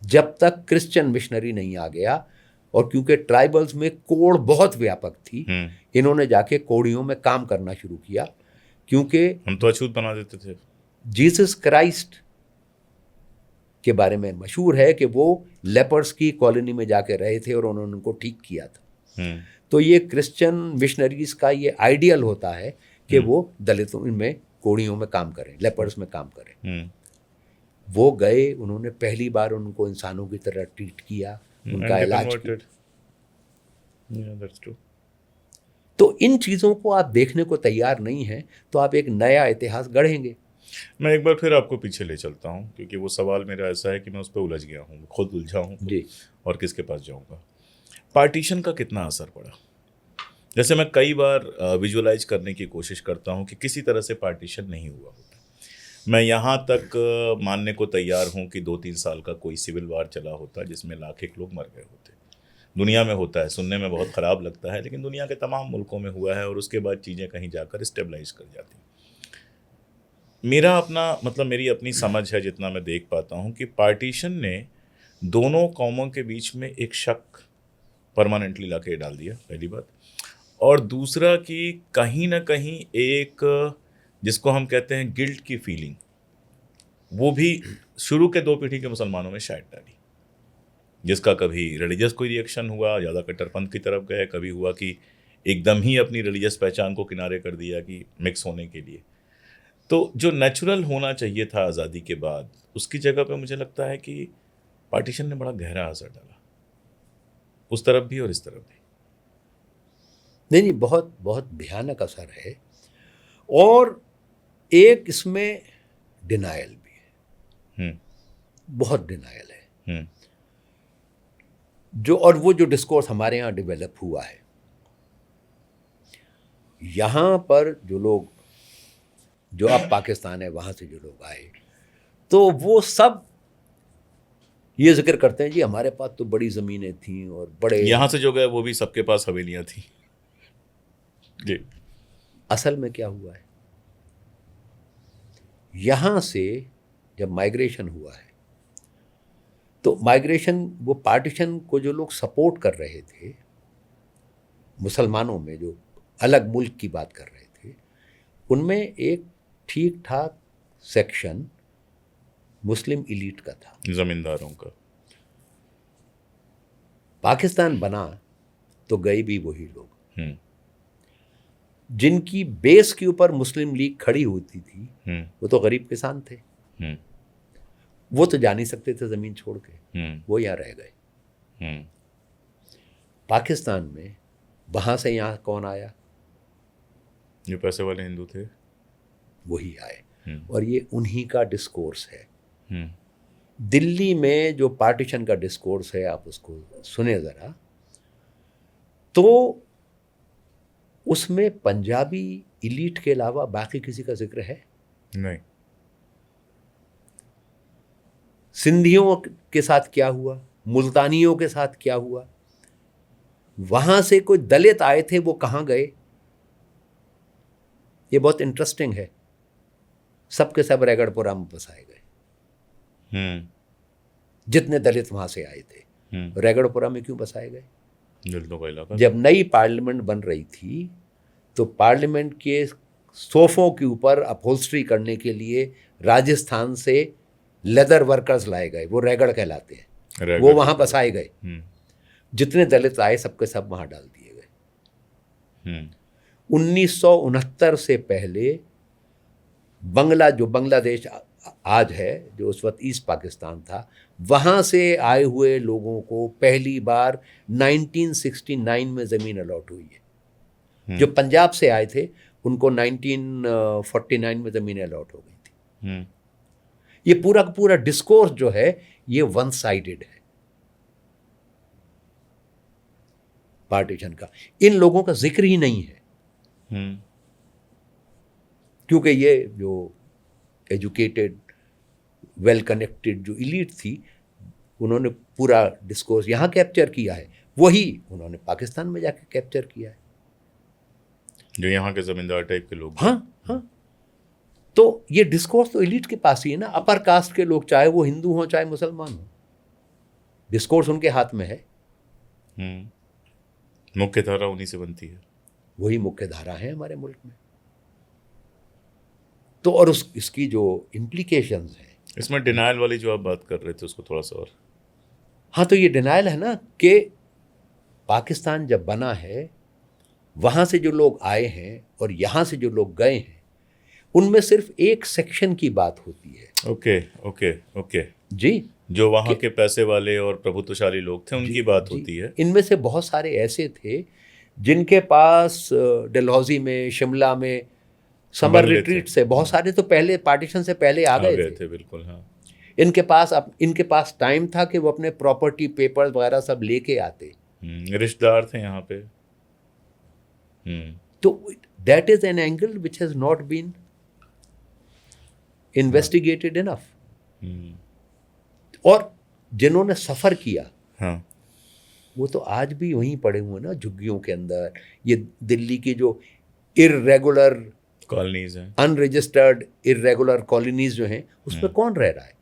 जब तक क्रिश्चियन मिशनरी नहीं आ गया। और क्योंकि ट्राइबल्स में कोड़ बहुत व्यापक थी, इन्होंने जाके कोड़ियों में काम करना शुरू किया, क्योंकि हम तो अछूत बना देते थे। जीसस क्राइस्ट के बारे में मशहूर है कि वो लेपर्स की कॉलोनी में जाके रहे थे और उन्होंने उनको ठीक किया था। तो ये क्रिश्चियन मिशनरीज का ये आइडियल होता है कि वो दलितों में कोड़ियों में काम करें, लेपर्स में काम करें। वो गए, उन्होंने पहली बार उनको इंसानों की तरह ट्रीट किया, उनका इलाज किया। तो इन चीज़ों को आप देखने को तैयार नहीं हैं तो आप एक नया इतिहास गढ़ेंगे। मैं एक बार फिर आपको पीछे ले चलता हूँ, क्योंकि वो सवाल मेरा ऐसा है कि मैं उस पर उलझ गया हूँ, खुद उलझा हूँ जी। और किसके पास जाऊँगा। पार्टीशन का कितना असर पड़ा? जैसे मैं कई बार विजुअलाइज करने की कोशिश करता हूँ कि किसी तरह से पार्टीशन नहीं हुआ होता। मैं यहाँ तक मानने को तैयार हूँ कि 2-3 साल का कोई सिविल वार चला होता जिसमें लाख एक लोग मर गए होते। दुनिया में होता है, सुनने में बहुत ख़राब लगता है, लेकिन दुनिया के तमाम मुल्कों में हुआ है, और उसके बाद चीज़ें कहीं जाकर स्टेबलाइज कर जाती। मेरा अपना मतलब मेरी अपनी समझ है, जितना मैं देख पाता हूँ, कि पार्टीशन ने दोनों कौमों के बीच में एक शक परमानेंटली ला के डाल दिया, पहली बात। और दूसरा कि कहीं ना कहीं एक जिसको हम कहते हैं गिल्ट की फीलिंग, वो भी शुरू के 2 पीढ़ी के मुसलमानों में शायद डाली, जिसका कभी रिलीजियस कोई रिएक्शन हुआ, ज़्यादा कट्टरपंथ की तरफ गए, कभी हुआ कि एकदम ही अपनी रिलीजियस पहचान को किनारे कर दिया कि मिक्स होने के लिए। तो जो नेचुरल होना चाहिए था आज़ादी के बाद, उसकी जगह पे मुझे लगता है कि पार्टीशन ने बड़ा गहरा असर डाला, उस तरफ भी और इस तरफ भी। नहीं, बहुत बहुत भयानक असर है। और एक इसमें डिनायल भी है, बहुत डिनायल है। जो और वो जो डिस्कोर्स हमारे यहाँ डेवलप हुआ है, यहाँ पर जो लोग, जो अब पाकिस्तान है वहाँ से जो लोग आए, तो वो सब ये जिक्र करते हैं जी हमारे पास तो बड़ी ज़मीनें थीं और बड़े, यहाँ से जो गए वो भी सबके पास हवेलियाँ थी जी। असल में क्या हुआ है, यहाँ से जब माइग्रेशन हुआ है तो माइग्रेशन, वो पार्टीशन को जो लोग सपोर्ट कर रहे थे, मुसलमानों में जो अलग मुल्क की बात कर रहे थे, उनमें एक ठीक ठाक सेक्शन मुस्लिम इलीट का था, जमींदारों का। पाकिस्तान बना तो गए भी वही लोग। जिनकी बेस के ऊपर मुस्लिम लीग खड़ी होती थी वो तो गरीब किसान थे, वो तो जा नहीं सकते थे ज़मीन छोड़ के, वो यहाँ रह गए। पाकिस्तान में वहाँ से यहाँ कौन आया? जो पैसे वाले हिंदू थे वही आए, और ये उन्हीं का डिस्कोर्स है। दिल्ली में जो पार्टीशन का डिस्कोर्स है, आप उसको सुने ज़रा, तो उसमें पंजाबी इलीट के अलावा बाकी किसी का जिक्र है नहीं। सिंधियों के साथ क्या हुआ, मुल्तानियों के साथ क्या हुआ, वहां से कोई दलित आए थे वो कहाँ गए, ये बहुत इंटरेस्टिंग है। सबके सब रैगड़पुरा में बसाए गए। जितने दलित वहां से आए थे रैगड़पुरा में क्यों बसाए गए? दलितों का इलाका। जब नई पार्लियामेंट बन रही थी तो पार्लियामेंट के सोफों के ऊपर अपहोल्स्ट्री करने के लिए राजस्थान से लेदर वर्कर्स लाए गए, वो रैगड़ कहलाते हैं, वो वहां बसाए गए। जितने दलित आए सबके सब वहां डाल दिए गए। 1969 से पहले जो बांग्लादेश आज है, जो उस वक्त ईस्ट पाकिस्तान था, वहां से आए हुए लोगों को पहली बार 1969 में ज़मीन अलॉट हुई है। जो पंजाब से आए थे उनको 1949 में ज़मीन अलॉट हो गई थी। ये पूरा का पूरा डिस्कोर्स जो है ये वन साइडेड है पार्टीशन का। इन लोगों का जिक्र ही नहीं है, क्योंकि ये जो एजुकेटेड वेल कनेक्टेड जो इलीट थी, उन्होंने पूरा डिस्कोर्स यहाँ कैप्चर किया है, वही उन्होंने पाकिस्तान में जाके कैप्चर किया है, जो यहाँ के जमींदार टाइप के लोग। हाँ। तो ये डिस्कोर्स तो एलीट के पास ही है ना। अपर कास्ट के लोग, चाहे वो हिंदू हो चाहे मुसलमान हो, डिस्कोर्स उनके हाथ में है। मुख्य धारा उन्हीं से बनती है, वही मुख्य धारा है हमारे मुल्क में। तो और इसकी जो इम्प्लीकेशंस हैं, इसमें डिनाइल वाली जो आप बात कर रहे थे उसको थोड़ा सा और। हाँ, तो ये डिनाइल है ना कि पाकिस्तान जब बना है, वहाँ से जो लोग आए हैं और यहाँ से जो लोग गए हैं, उनमें सिर्फ एक सेक्शन की बात होती है। ओके जी, जो वहाँ के पैसे वाले और प्रभुत्वशाली लोग थे उनकी बात होती है। इनमें से बहुत सारे ऐसे थे जिनके पास डलहौजी में, शिमला में समर रिट्रीट से बहुत सारे तो पहले पार्टीशन से पहले आ गए थे। बिल्कुल, हाँ। इनके पास टाइम था कि वो अपने प्रॉपर्टी पेपर्स वगैरह सब लेके आते। रिश्तेदार थे यहाँ पे। तो that is an angle which has not been investigated enough. और जिन्होंने सफर किया, हाँ, वो तो आज भी वहीं पड़े हुए ना, झुग्गियों के अंदर। ये दिल्ली की जो इर्रेगुलर कॉलोनीज हैं, अनरजिस्टर्ड इर्रेगुलर कॉलोनीज जो हैं, उसमें कौन रह रहा है?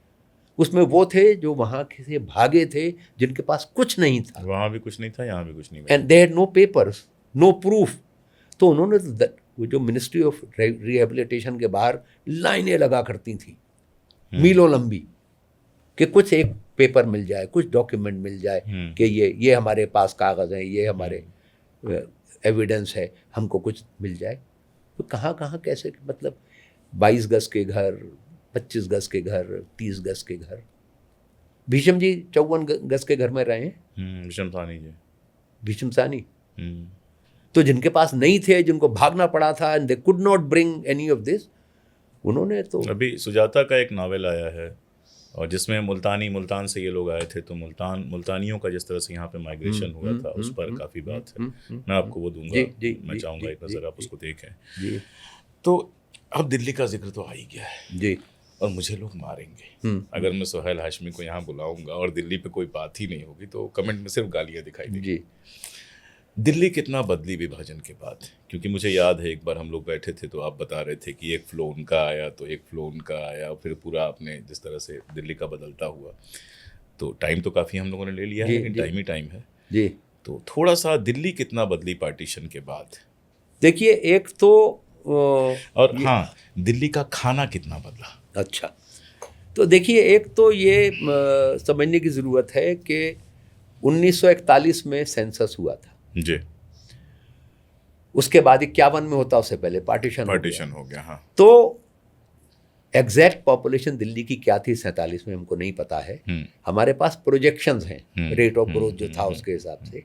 उसमें वो थे जो वहाँ से भागे थे, जिनके पास कुछ नहीं था। वहाँ भी कुछ नहीं था, यहाँ भी कुछ नहीं। And they had no papers, no proof. तो उन्होंने वो जो मिनिस्ट्री ऑफ रिहेबिलिटेशन के बाहर लाइनें लगा करती थी, मीलों लंबी, कि कुछ एक पेपर मिल जाए, कुछ डॉक्यूमेंट मिल जाए कि ये हमारे पास कागज़ हैं, ये हमारे एविडेंस है, हमको कुछ मिल जाए। तो कहाँ कैसे, मतलब 22 गज के घर, 25 गज के घर, 30 गज के घर। भीष्म जी 54 गज के घर में रहे हैं। भीष्म सानी तो जिनके पास नहीं थे, जिनको भागना पड़ा था, and they could not bring any of this, उन्होंने तो। अभी सुजाता का एक नावल आया है और जिसमें मुल्तान से ये लोग आए थे, तो मुल्तानियों का जिस तरह से यहाँ पे माइग्रेशन हुआ था उस पर काफ़ी बात है। मैं आपको वो दूंगा, मैं चाहूँगा एक नज़र आप उसको देखें। तो अब दिल्ली का जिक्र तो आ ही गया है जी, और मुझे लोग मारेंगे अगर मैं सुहेल हाशमी को यहाँ बुलाऊंगा और दिल्ली पे कोई बात ही नहीं होगी, तो कमेंट में सिर्फ गालियाँ दिखाई देंगी। दिल्ली कितना बदली विभाजन के बाद, क्योंकि मुझे याद है एक बार हम लोग बैठे थे तो आप बता रहे थे कि एक फ्लो उनका आया तो एक फ्लो उनका आया, फिर पूरा आपने जिस तरह से दिल्ली का बदलता हुआ, तो टाइम तो काफ़ी हम लोगों ने ले लिया है, लेकिन टाइम ही टाइम है जी। तो थोड़ा सा दिल्ली कितना बदली पार्टीशन के बाद? देखिए, एक तो और हाँ, दिल्ली का खाना कितना बदला? अच्छा, तो देखिए, एक तो ये समझने की ज़रूरत है कि 1941 में सेंसस हुआ था जी। उसके बाद 51 में होता, उससे पहले पार्टीशन हो गया। हाँ। तो एग्जैक्ट पॉपुलेशन दिल्ली की क्या थी 47 में हमको नहीं पता है। हमारे पास प्रोजेक्शंस हैं रेट ऑफ ग्रोथ जो था उसके हिसाब से।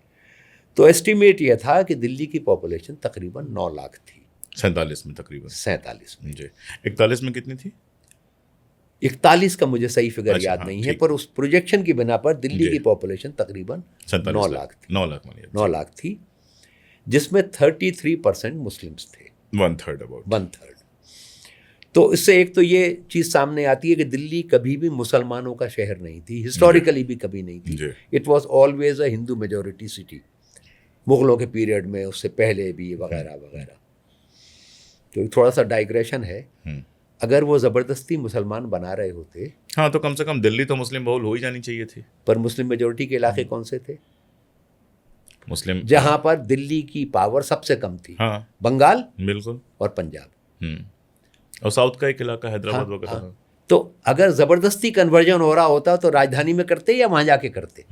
तो एस्टिमेट यह था कि दिल्ली की पॉपुलेशन तकरीबन 9 लाख थी 47 में, तकरीबन 47 में जी। 41 में कितनी थी? 41 का मुझे सही फिगर अच्छा, याद हाँ, नहीं है, ठीक। पर उस प्रोजेक्शन की बिना पर दिल्ली जी। की पॉपुलेशन तकरीबन 9 लाख थी। 9 लाख मानिए। 9 लाख थी, जिसमें 33% मुस्लिम्स थे, 1/3 अबाउट। 1/3। तो इससे एक तो ये चीज़ सामने आती है कि दिल्ली कभी भी मुसलमानों का शहर नहीं थी, हिस्टोरिकली भी कभी नहीं थी। It was always a Hindu majority city, मुगलों के पीरियड में, उससे पहले भी वगैरह वगैरह। तो थोड़ा सा डाइग्रेशन है। अगर वो ज़बरदस्ती मुसलमान बना रहे होते, हाँ, तो कम से कम दिल्ली तो मुस्लिम बहुल हो ही जानी चाहिए थी। पर मुस्लिम मेजोरिटी के इलाके कौन से थे? मुस्लिम जहां पर दिल्ली की पावर सबसे कम थी। हाँ, बंगाल बिल्कुल, और पंजाब। और साउथ का एक इलाका हैदराबाद वगैरह। हाँ। तो अगर ज़बरदस्ती कन्वर्जन हो रहा होता तो राजधानी में करते या वहां जाके करते?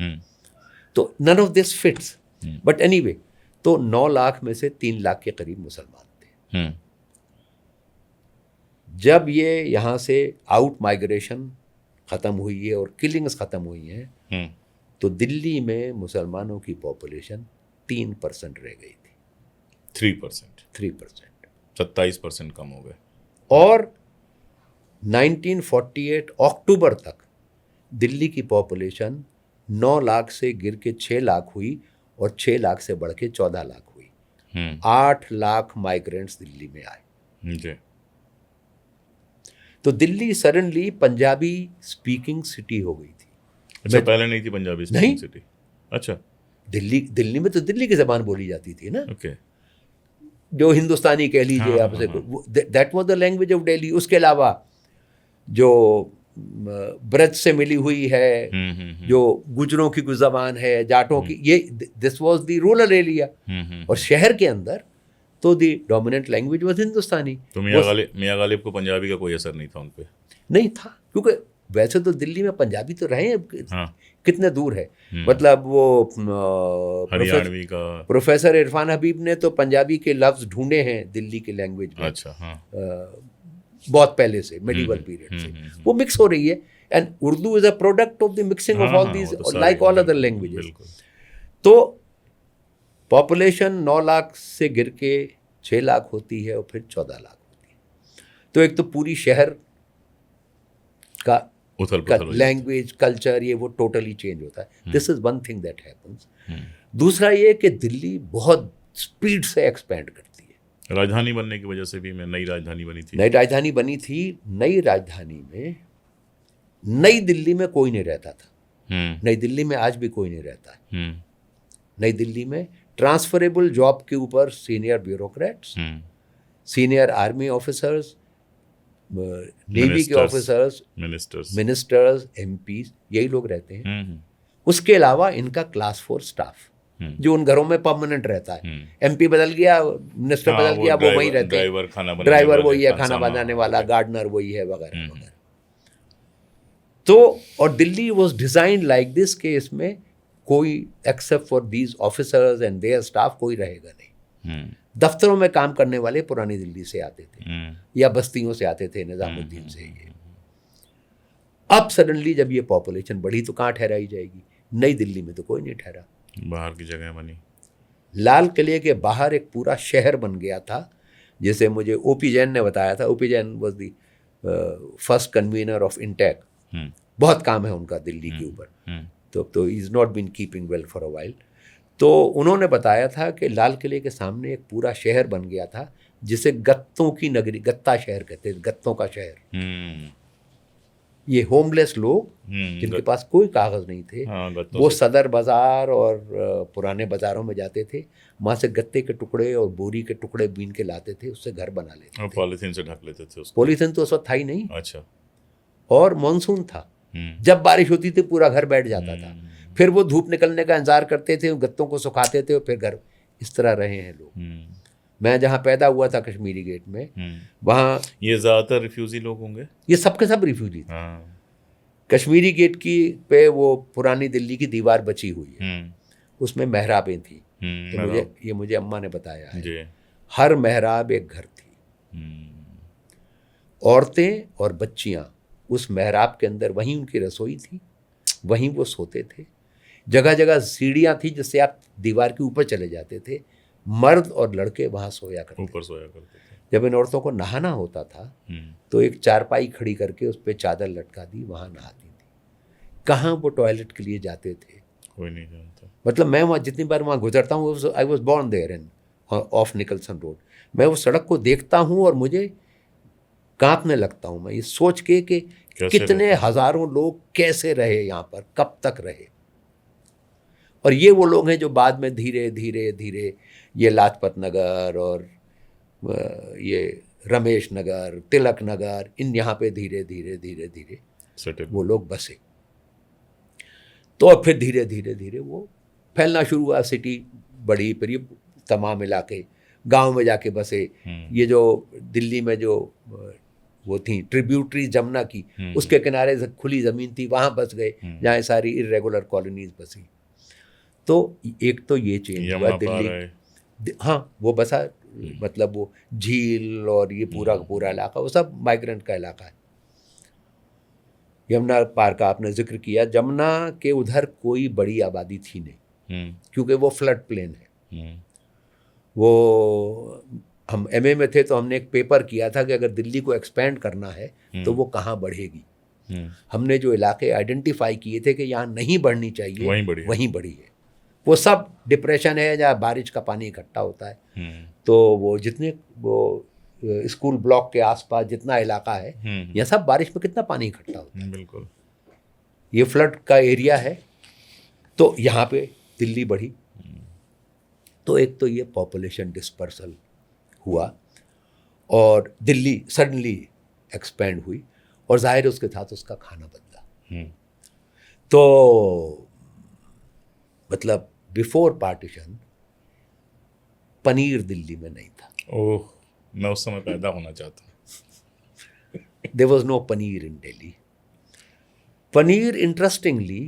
तो none of this fits. But anyway, तो 9 लाख में से 3 लाख के करीब मुसलमान थे। जब ये यहाँ से आउट माइग्रेशन ख़त्म हुई है और किलिंग्स ख़त्म हुई हैं, तो दिल्ली में मुसलमानों की पॉपुलेशन 3% रह गई थी। 3%। 3%। 27% कम हो गए। और 1948 अक्टूबर तक दिल्ली की पॉपुलेशन 9 लाख से गिर के 6 लाख हुई और 6 लाख से बढ़ के 14 लाख हुई। 8 लाख माइग्रेंट्स दिल्ली में आए। जी। तो Delhi suddenly Punjabi speaking city हो गई थी। अच्छा, पहले नहीं थी पंजाबी स्पीकिंग सिटी? अच्छा, दिल्ली में तो दिल्ली की जबान बोली जाती थी ना। ओके। जो हिंदुस्तानी कह लीजिए आप उसे, that was the language of Delhi. उसके अलावा जो ब्रज से मिली हुई है, जो गुजरों की कुछ जबान है, जाटों की, ये this was the rural area. और शहर के अंदर तो दी डोमिनेंट लैंग्वेज वाज हिंदुस्तानी। तो मियां गालिब को पंजाबी का कोई असर नहीं था उन पे? नहीं था, क्योंकि वैसे तो दिल्ली में पंजाबी तो रहे हैं। हाँ। कितने दूर है, मतलब वो हरियाणवी का प्रोफेसर इरफान हबीब ने तो पंजाबी के लफ्ज ढूंढे हैं दिल्ली के लैंग्वेज में। अच्छा, हाँ। बहुत पहले से, मेडिवल पीरियड से वो मिक्स हो रही है। And Urdu is a product of the mixing of all these, like all other languages. तो पॉपुलेशन 9 लाख से गिर के 6 लाख होती है और फिर 14 लाख होती है। तो एक तो पूरी शहर का लैंग्वेज, कल्चर, ये वो टोटली चेंज होता है। This is one thing that happens. दूसरा ये कि दिल्ली बहुत स्पीड से एक्सपैंड करती है। राजधानी बनने की वजह से भी नई राजधानी बनी थी। नई राजधानी बनी थी। नई राजधानी में नई दिल्ली में कोई नहीं रहता था। नई दिल्ली में आज भी कोई नहीं रहता है। नई दिल्ली में ट्रांसफरेबल जॉब के ऊपर senior bureaucrats, senior army officers, navy के ऑफिसर्स, मिनिस्टर्स, एमपीज, यही लोग रहते हैं। उसके अलावा इनका क्लास 4 स्टाफ जो उन घरों में परमानेंट रहता है। एमपी बदल गया, मिनिस्टर बदल गया, वो वही रहते हैं। ड्राइवर वही है, खाना बनाने वाला, गार्डनर वही है, वगैरह वगैरह। तो और Delhi was designed like this कि इसमें कोई except for these officers and their staff कोई रहेगा नहीं। दफ्तरों में काम करने वाले पुरानी दिल्ली से आते थे या बस्तियों से आते थे, निजामुद्दीन से। ये अब सडनली जब ये पॉपुलेशन बढ़ी तो कहाँ ठहराई जाएगी? नई दिल्ली में तो कोई नहीं ठहरा, बाहर की जगह बनी। लाल किले के बाहर एक पूरा शहर बन गया था, जैसे मुझे ओपी जैन ने बताया था। OP Jain was the first convener of INTACH. बहुत काम है उनका दिल्ली के ऊपर। तो is not been keeping well for a while. तो उन्होंने बताया था कि लाल किले के सामने एक पूरा शहर बन गया था जिसे गत्तों की नगरी, गत्ता शहर कहते हैं, गत्तों का शहर। ये होमलेस लोग जिनके पास कोई कागज नहीं थे, वो सदर बाजार और पुराने बाजारों में जाते थे, वहाँ से गत्ते के टुकड़े और बोरी के टुकड़े बीन के लाते थे, उससे घर बना लेते थे। पॉलीथीन से ढक लेते थे उसको। पॉलीथीन तो उस वक्त था ही नहीं। अच्छा। और मानसून था, जब बारिश होती थी पूरा घर बैठ जाता था। फिर वो धूप निकलने का इंतजार करते थे, गत्तों को सुखाते थे और फिर घर। इस तरह रहे हैं लोग। मैं जहाँ पैदा हुआ था कश्मीरी गेट में, वहाँ ये ज़्यादातर रिफ्यूजी लोग होंगे। ये सबके सब रिफ्यूजी थे। कश्मीरी गेट की पे वो पुरानी दिल्ली की दीवार बची हुई है, उसमें मेहराबें थी। ये मुझे अम्मा ने बताया है। हर मेहराब एक घर थी। औरतें और बच्चियां उस मेहराब के अंदर, वहीं उनकी रसोई थी, वहीं वो सोते थे। जगह जगह सीढ़ियां थी जिससे आप दीवार के ऊपर चले जाते थे। मर्द और लड़के वहां सोया करते ऊपर सोया करते थे। जब इन औरतों को नहाना होता था तो एक चारपाई खड़ी करके उस पर चादर लटका दी, वहां नहाती थी। कहाँ वो टॉयलेट के लिए जाते थे कोई नहीं जानता। मतलब मैं वहाँ जितनी बार वहाँ गुजरता हूँ, I was born there in of Nicholson road, मैं वो सड़क को देखता हूँ और मुझे कांपने लगता हूँ मैं ये सोच के कि कितने हजारों लोग कैसे रहे यहाँ पर, कब तक रहे। और ये वो लोग हैं जो बाद में धीरे धीरे धीरे ये लाजपत नगर और ये रमेश नगर, तिलक नगर, इन यहाँ पे धीरे धीरे धीरे धीरे वो लोग बसे। तो फिर धीरे धीरे धीरे वो फैलना शुरू हुआ, सिटी बढ़ी, फिर ये तमाम इलाके गांव में जाके बसे। ये जो दिल्ली में जो वो थी ट्रिब्यूटरी जमुना की, उसके किनारे से खुली ज़मीन थी, वहाँ बस गए जहाँ सारी इरेगुलर कॉलोनीज बसी। तो एक तो ये चेंज हुआ दिल्ली, हाँ वो बसा, मतलब वो झील और ये पूरा पूरा इलाका वो सब माइग्रेंट का इलाका है। यमुना पार का आपने जिक्र किया, जमुना के उधर कोई बड़ी आबादी थी नहीं क्योंकि वो फ्लड प्लेन है। वो हम एमए में थे तो हमने एक पेपर किया था कि अगर दिल्ली को एक्सपेंड करना है तो वो कहाँ बढ़ेगी। हमने जो इलाके आइडेंटिफाई किए थे कि यहाँ नहीं बढ़नी चाहिए, वहीं बढ़ी है। वो सब डिप्रेशन है जहाँ बारिश का पानी इकट्ठा होता है। तो वो जितने वो स्कूल ब्लॉक के आसपास जितना इलाका है, यह सब बारिश में कितना पानी इकट्ठा होता है। बिल्कुल ये फ्लड का एरिया है। तो यहाँ पे दिल्ली बढ़ी। तो एक तो ये पॉपुलेशन डिस्पर्सल हुआ और दिल्ली सडनली एक्सपेंड हुई और जाहिर उसके साथ उसका खाना बदला। तो मतलब बिफोर पार्टीशन पनीर दिल्ली में नहीं था। ओह, मैं उस समय पैदा होना चाहता हूँ। There was no paneer in Delhi. Paneer interestingly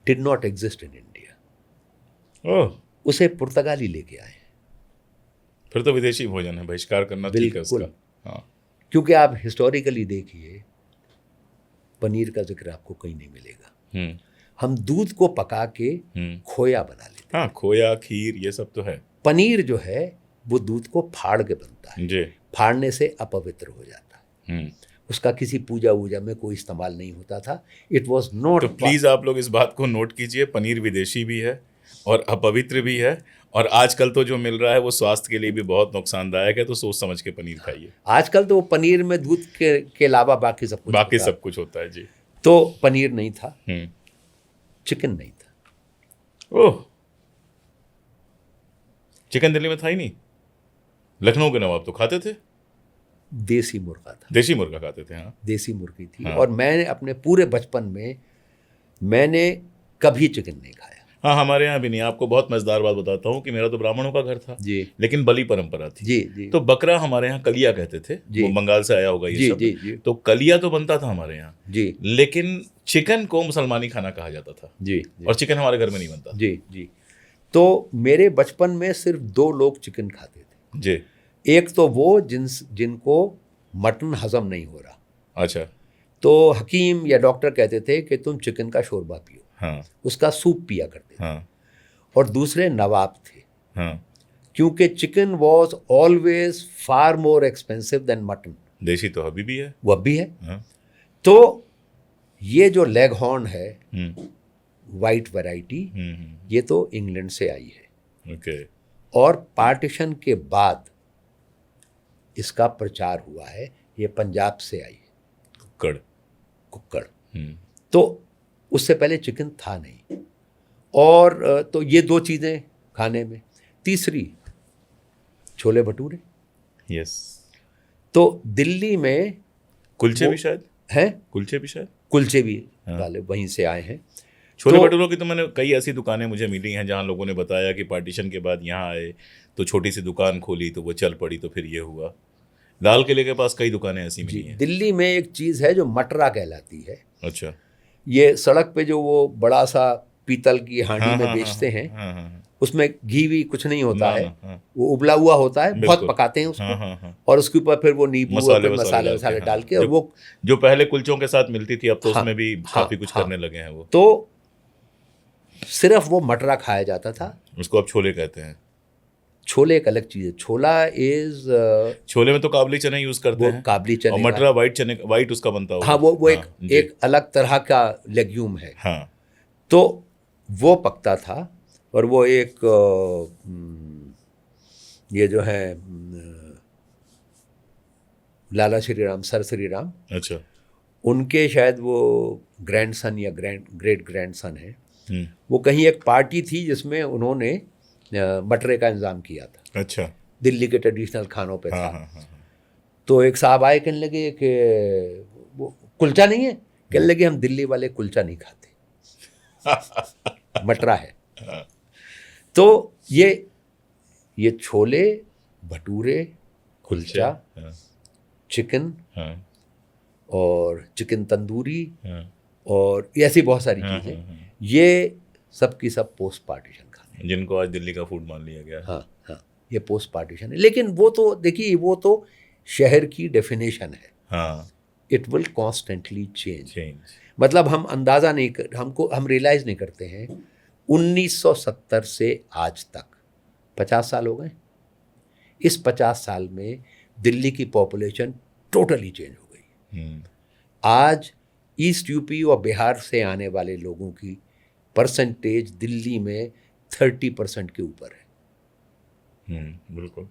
did not exist in India. Oh, उसे पुर्तगाली लेके आए। फिर तो विदेशी भोजन है, बहिष्कार करना ठीक है उसका। हाँ, क्योंकि आप हिस्टोरिकली देखिए पनीर का जिक्र आपको कहीं नहीं मिलेगा। हम दूध को पका के खोया बना लेते हैं। हाँ, खोया, खीर, ये सब तो है। पनीर जो है वो दूध को फाड़ के बनता है जी। फाड़ने से अपवित्र हो जाता है। उसका किसी पूजा वूजा में कोई इस्तेमाल नहीं होता था। It was not. तो प्लीज आप लोग इस बात को नोट कीजिए, पनीर विदेशी भी है और अपवित्र भी है, और आजकल तो जो मिल रहा है वो स्वास्थ्य के लिए भी बहुत नुकसानदायक है। तो सोच समझ के पनीर खाइए। आजकल तो वो पनीर में दूध के अलावा बाकी सब कुछ होता है। जी। तो पनीर नहीं था, चिकन नहीं था। ओह, चिकन दिल्ली में था ही नहीं। लखनऊ के नवाब तो खाते थे। देसी मुर्गा था। देसी मुर्गा खाते थे। हाँ, देसी मुर्गी थी। हाँ। और मैंने अपने पूरे बचपन में मैंने कभी चिकन नहीं खाया। हाँ, हमारे यहाँ भी नहीं। आपको बहुत मजेदार बात बताता हूँ कि मेरा तो ब्राह्मणों का घर था जी, लेकिन बलि परंपरा थी। जी जी। तो बकरा हमारे यहाँ कलिया कहते थे। वो बंगाल से आया होगा ये शब्द। जी जी। तो कलिया तो बनता था हमारे यहाँ जी, लेकिन चिकन को मुसलमानी खाना कहा जाता था। जी। और चिकन हमारे घर में नहीं बनता। जी जी। तो मेरे बचपन में सिर्फ 2 लोग चिकन खाते थे। जी। एक तो वो जिनको मटन हजम नहीं हो रहा। अच्छा। तो हकीम या डॉक्टर कहते थे कि तुम चिकन का शोरबा पियो। हाँ, उसका सूप पिया करते थे। हाँ, और दूसरे नवाब थे। हाँ। क्योंकि chicken was always far more expensive than mutton. देसी तो अभी भी है। वो भी है। हाँ। तो ये जो लेग हॉर्न है, वाइट वैरायटी, ये तो इंग्लैंड से आई है। ओके। और पार्टीशन के बाद इसका प्रचार हुआ है। ये पंजाब से आई है, कुक्कड़। तो उससे पहले चिकन था नहीं। और तो ये 2 चीज़ें खाने में। तीसरी छोले भटूरे। यस। तो दिल्ली में कुलचे भी शायद हैं। कुलचे भी वाले वहीं से आए हैं। छोले भटूरों की तो मैंने कई ऐसी दुकानें मुझे मिली हैं जहां लोगों ने बताया कि पार्टीशन के बाद यहाँ आए तो छोटी सी दुकान खोली तो वो चल पड़ी, तो फिर ये हुआ। लाल किले के पास कई दुकानें ऐसी मिली हैं। दिल्ली में एक चीज़ है जो मटरा कहलाती है। अच्छा। ये सड़क पे जो वो बड़ा सा पीतल की हांडी में बेचते हैं, उसमें घी भी कुछ नहीं होता ना, है, ना, हाँ, वो उबला हुआ होता है, बहुत बिल्कुल। पकाते हैं उसको, हाँ हाँ हाँ, और उसके ऊपर फिर वो नींबू और मसाले फिर वसाले मसाले हाँ। डाल के, और जो, वो जो पहले कुलचों के साथ मिलती थी, अब तो हाँ, उसमें भी हाँ, काफी कुछ हाँ। करने लगे हैं वो। तो सिर्फ वो मटरा खाया जाता था। उसको अब छोले कहते हैं। छोले एक अलग चीज है, छोला इज छोले में तो काबली चने यूज करते वो हैं, काबली और चने का, मटरा वाइट चने, वाइट उसका बनता होगा। हाँ, वो एक हाँ, जी। एक अलग तरह का लेग्यूम है। हाँ, तो वो पकता था, और वो एक ये जो है लाला श्री राम, सर श्री राम, अच्छा। उनके शायद वो ग्रैंडसन या ग्रेट ग्रैंडसन है, हम्म, वो कहीं एक पार्टी थी जिसमें उन्होंने मटरे का इंतजाम किया था, अच्छा। दिल्ली के ट्रेडिशनल खानों पे हाँ था। हाँ हाँ तो एक साहब आए, कहने लगे कि वो कुलचा नहीं है, कहने लगे हम दिल्ली वाले कुलचा नहीं खाते, मटरा है। हाँ, तो ये छोले, भटूरे, कुलचा, हाँ, चिकन हाँ, और चिकन तंदूरी, हाँ, और ऐसी बहुत सारी हाँ, चीज़ें, हाँ, ये सब की सब पोस्ट पार्टीशन खाने। जिनको आज दिल्ली का फूड मान लिया गया है। हाँ हाँ, ये पोस्ट पार्टीशन है। लेकिन वो तो देखिए, वो तो शहर की डेफिनेशन है, हाँ, it will constantly change. Change. मतलब हम अंदाज़ा नहीं कर, हम रियलाइज़ नहीं करते हैं 1970 से आज तक 50 साल हो गए। इस 50 साल में दिल्ली की पॉपुलेशन टोटली चेंज हो गई। आज ईस्ट यूपी और बिहार से आने वाले लोगों की परसेंटेज दिल्ली में 30% के ऊपर है। बिल्कुल।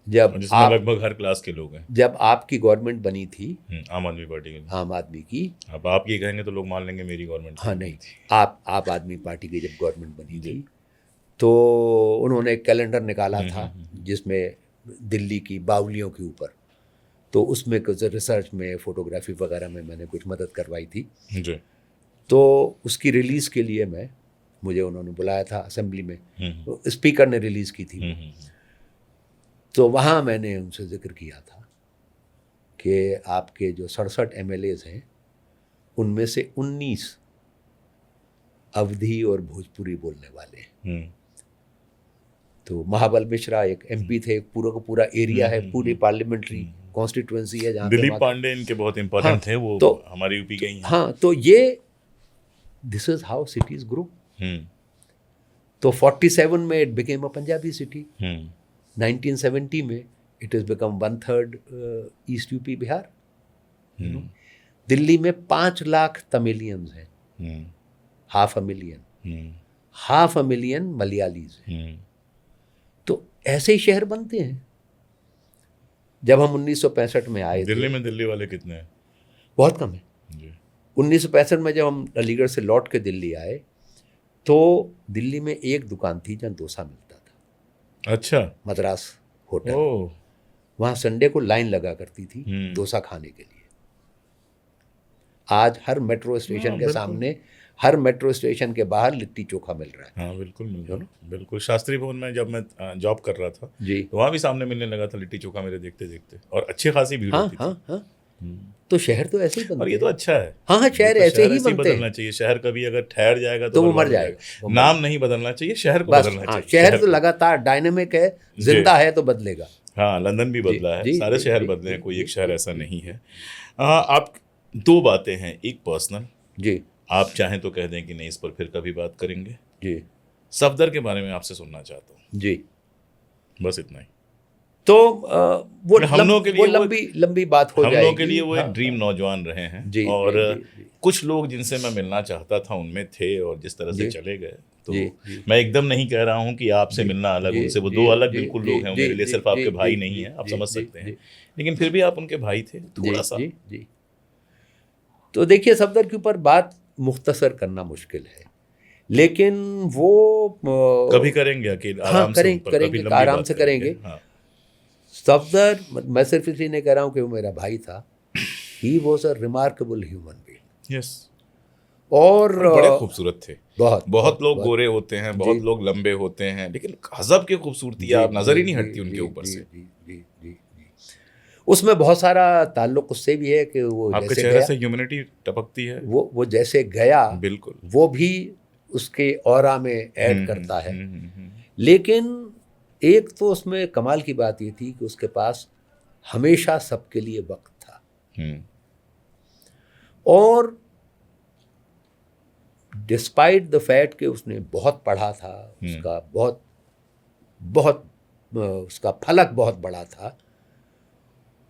जब जिसमें आप लगभग हर क्लास के लोग हैं। जब आपकी गवर्नमेंट बनी थी, आम आदमी पार्टी की। आम आदमी की, अब आप ये कहेंगे तो लोग मान लेंगे मेरी गवर्नमेंट। हाँ नहीं, आप आदमी पार्टी की जब गवर्नमेंट बनी थी, तो उन्होंने एक कैलेंडर निकाला था जिसमें दिल्ली की बावलियों के ऊपर, तो उसमें कुछ रिसर्च में, फोटोग्राफी वगैरह में मैंने कुछ मदद करवाई थी। जी। तो उसकी रिलीज़ के लिए मुझे उन्होंने बुलाया था असेंबली में, तो स्पीकर ने रिलीज़ की थी। तो वहाँ मैंने उनसे जिक्र किया था कि आपके जो 67 MLAs हैं, उनमें से 19 अवधी और भोजपुरी बोलने वाले हैं। तो महाबल मिश्रा एक MP थे, पूरा का पूरा एरिया है, पूरी पार्लियामेंट्री कॉन्स्टिट्यूएंसी है जहाँ दिलीप पांडे इनके बहुत इंपॉर्टेंट थे, वो तो हमारी यूपी के ही हैं। हाँ, तो ये this is how cities grow. तो 47 में it became a Punjabi city, 1970 में it is become 1/3 east UP Bihar. Delhi में 5 लाख तमिलियंस हैं, 500,000 मलयालीज हैं। तो ऐसे ही शहर बनते हैं। जब हम 1965 में आए दिल्ली थे, में दिल्ली वाले कितने हैं? बहुत कम है। जी। 1965 में जब हम अलीगढ़ से लौट के दिल्ली आए, तो दिल्ली में एक दुकान थी जहाँ डोसा मिलता था। अच्छा। मद्रास होटल, ओह। वहाँ संडे को लाइन लगा करती थी डोसा खाने के लिए। आज हर मेट्रो स्टेशन के सामने, हर मेट्रो स्टेशन के बाहर लिट्टी चोखा मिल रहा है। हाँ बिल्कुल मिल रहा है, बिल्कुल। शास्त्री भवन में जब मैं जॉब कर रहा था जी, तो वहाँ भी सामने मिलने लगा था लिट्टी चोखा मेरे देखते देखते, और अच्छी खासी भीड़ हाँ होती थी। हाँ हाँ। तो शहर तो ऐसे ही बनते और ये तो अच्छा है। हाँ हाँ, शहर ऐसे ही बनते बदलना हैं। चाहिए। शहर कभी अगर ठहर जाएगा तो वो बर्बाद मर हो जाएगा। नाम नहीं बदलना चाहिए, शहर को बस बदलना हाँ, चाहिए। शहर तो लगातार डायनेमिक है, जिंदा है तो बदलेगा। हाँ, लंदन भी बदला है, जी, सारे जी, शहर जी, बदले हैं, जी, कोई जी, एक शहर ऐसा नहीं है। आप 2 बातें हैं, एक पर्सनल, जी आप चाहें तो कह दें कि नहीं, इस पर फिर कभी बात करेंगे। जी सफदर के बारे में आपसे सुनना चाहता हूँ, जी। बस इतना ही। तो वो हम लोगों के लिए लंबी बात हो हम जाएगी। लोगों के लिए वो एक हाँ, ड्रीम नौजवान रहे हैं। जी, और जी, जी, कुछ लोग जिनसे मैं मिलना चाहता था उनमें थे, और जिस तरह से जी, चले गए, तो जी, जी। मैं एकदम नहीं कह रहा हूँ कि आपसे मिलना अलग, जी, उनसे वो जी, 2 अलग जी, बिल्कुल जी, लोग हैं। वो जी, मेरे लिए जी, सिर्फ आपके जी, भाई जी, नहीं है, आप जी, समझ जी, सकते हैं, जी, लेकिन फिर भी आप उनके भाई थे थोड़ा सा। जी, जी। तो देखिए, सफदर के ऊपर बात मुख्तसर करना मुश्किल है, लेकिन वो कभी करेंगे अकेले आराम से, उन पर कभी लंबी आराम बात से करेंगे। हाँ। सफदर, मैं सिर्फ इसलिए नहीं कह रहा हूँ कि वो मेरा भाई था, he was a remarkable human being. Yes. और बड़े खूबसूरत थे। बहुत बहुत लोग गोरे होते हैं, बहुत जी। लोग लंबे होते हैं, लेकिन गजब की खूबसूरती है, आप नजर ही नहीं हटती उनके ऊपर से। जी, जी, जी, जी। उसमें बहुत सारा ताल्लुक उससे भी है कि वो आपके जैसे चेहरे गया, से ह्यूमैनिटी टपकती है। वो जैसे गया, बिल्कुल। वो भी उसके ऑरा में ऐड करता है। लेकिन एक तो उसमें कमाल की बात ये थी कि उसके पास हमेशा सबके लिए वक्त था। और डिस्पाइट द फैक्ट कि उसने बहुत पढ़ा था, उसका बहुत उसका फलक बहुत बड़ा था,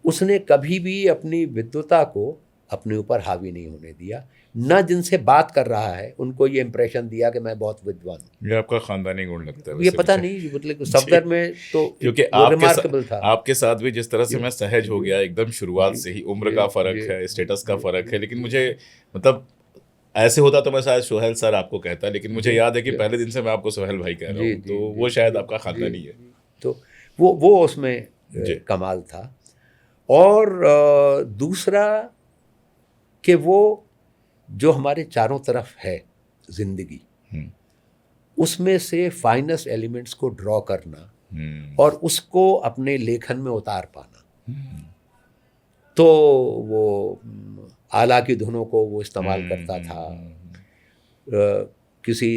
उसने कभी भी अपनी विद्वता को अपने ऊपर हावी नहीं होने दिया। न जिनसे बात कर रहा है उनको ये इंप्रेशन दिया कि मैं बहुत विद्वान हूँ। ये आपका खानदानी गुण लगता है ये पता नहीं, मतलब सफदर में तो क्योंकि रिमार्केबल था। आपके साथ भी जिस तरह से मैं सहज हो गया एकदम शुरुआत से ही, उम्र का फर्क है, स्टेटस का फर्क है, लेकिन मुझे मतलब ऐसे होता तो मैं शायद सोहेल सर आपको कहता, लेकिन मुझे याद है कि पहले दिन से मैं आपको सोहेल भाई कह रहा हूँ, तो वो शायद आपका खानदानी है। तो वो उसमें कमाल था। और दूसरा कि वो जो हमारे चारों तरफ है जिंदगी, उसमें से फाइनेस्ट एलिमेंट्स को ड्रॉ करना और उसको अपने लेखन में उतार पाना। तो वो आला की धुनों को वो इस्तेमाल करता था। किसी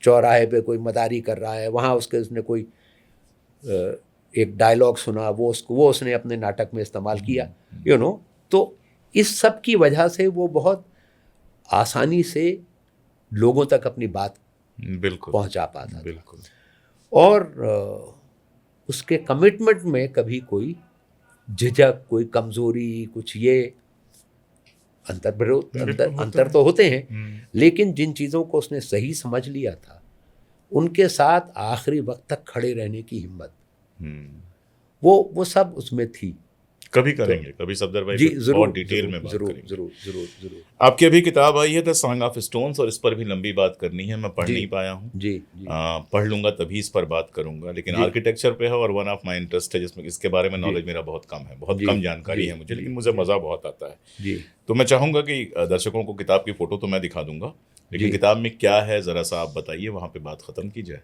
चौराहे पे कोई मदारी कर रहा है, वहाँ उसने कोई एक डायलॉग सुना, वो उसने अपने नाटक में इस्तेमाल किया, तो इस सब की वजह से वो बहुत आसानी से लोगों तक अपनी बात बिल्कुल पहुंचा पाता बिल्कुल। और उसके कमिटमेंट में कभी कोई झिझक, कोई कमजोरी, कुछ ये अंतर तो होते हैं, लेकिन जिन चीज़ों को उसने सही समझ लिया था उनके साथ आखिरी वक्त तक खड़े रहने की हिम्मत, वो सब उसमें थी। कभी करेंगे, कभी सफदर भाई जी और डिटेल में बात करेंगे। जरूर। आपकी अभी किताब आई है द सॉन्ग ऑफ स्टोन्स, और इस पर भी लंबी बात करनी है, मैं पढ़ नहीं पाया हूँ। जी। पढ़ लूंगा तभी इस पर बात करूंगा, लेकिन आर्किटेक्चर पे है और वन ऑफ माई इंटरेस्ट है, जिसमें इसके बारे में नॉलेज मेरा बहुत कम है, बहुत कम जानकारी है मुझे, लेकिन मुझे मज़ा बहुत आता है। तो मैं चाहूँगा कि दर्शकों को किताब की फ़ोटो तो मैं दिखा दूंगा, लेकिन किताब में क्या है ज़रा सा आप बताइए, वहाँ पे बात ख़त्म की जाए।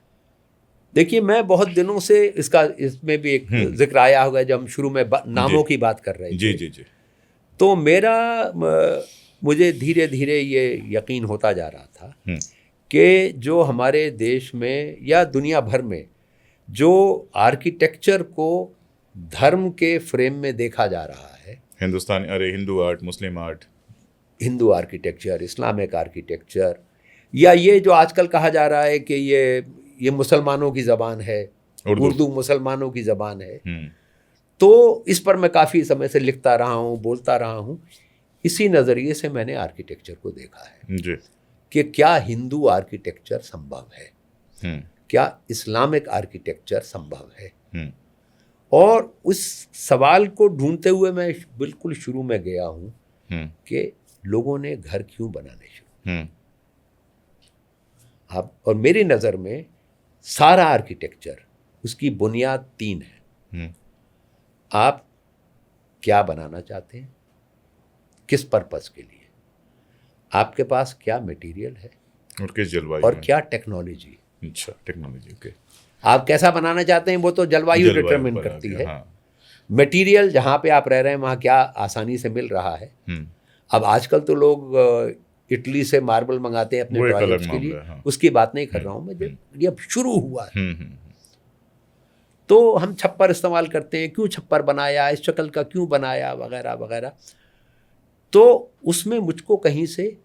देखिए, मैं बहुत दिनों से इसमें भी एक जिक्र आया होगा जब हम शुरू में नामों की बात कर रहे थे। जी। तो मुझे धीरे धीरे ये यकीन होता जा रहा था कि जो हमारे देश में या दुनिया भर में जो आर्किटेक्चर को धर्म के फ्रेम में देखा जा रहा है, Hindu art, Muslim art, Hindu architecture, Islamic architecture, या ये जो आजकल कहा जा रहा है कि ये मुसलमानों की ज़बान है, उर्दू मुसलमानों की ज़बान है, तो इस पर मैं काफ़ी समय से लिखता रहा हूँ, बोलता रहा हूँ। इसी नज़रिए से मैंने आर्किटेक्चर को देखा है जी। कि क्या हिंदू आर्किटेक्चर संभव है, क्या इस्लामिक आर्किटेक्चर संभव है। और उस सवाल को ढूंढते हुए मैं बिल्कुल शुरू में गया हूँ कि लोगों ने घर क्यों बनाने शुरू। और मेरी नज़र में सारा आर्किटेक्चर, उसकी बुनियाद 3 है। आप क्या बनाना चाहते हैं, किस पर्पस के लिए, आपके पास क्या मटेरियल है और किस जलवायु और क्या टेक्नोलॉजी। अच्छा, टेक्नोलॉजी, ओके। आप कैसा बनाना चाहते हैं वो तो जलवायु डिटरमिन करती है। मटेरियल जहाँ पे आप रह रहे हैं वहाँ क्या आसानी से मिल रहा है। अब आजकल तो लोग इटली से मार्बल मंगाते हैं अपने प्रोजेक्ट्स के लिए, उसकी बात नहीं कर रहा हूँ मैं, ये अब शुरू हुआ है। तो हम छप्पर इस्तेमाल करते हैं, क्यों छप्पर बनाया, इस शक्ल का क्यों बनाया, वगैरह वगैरह। तो उसमें मुझको कहीं से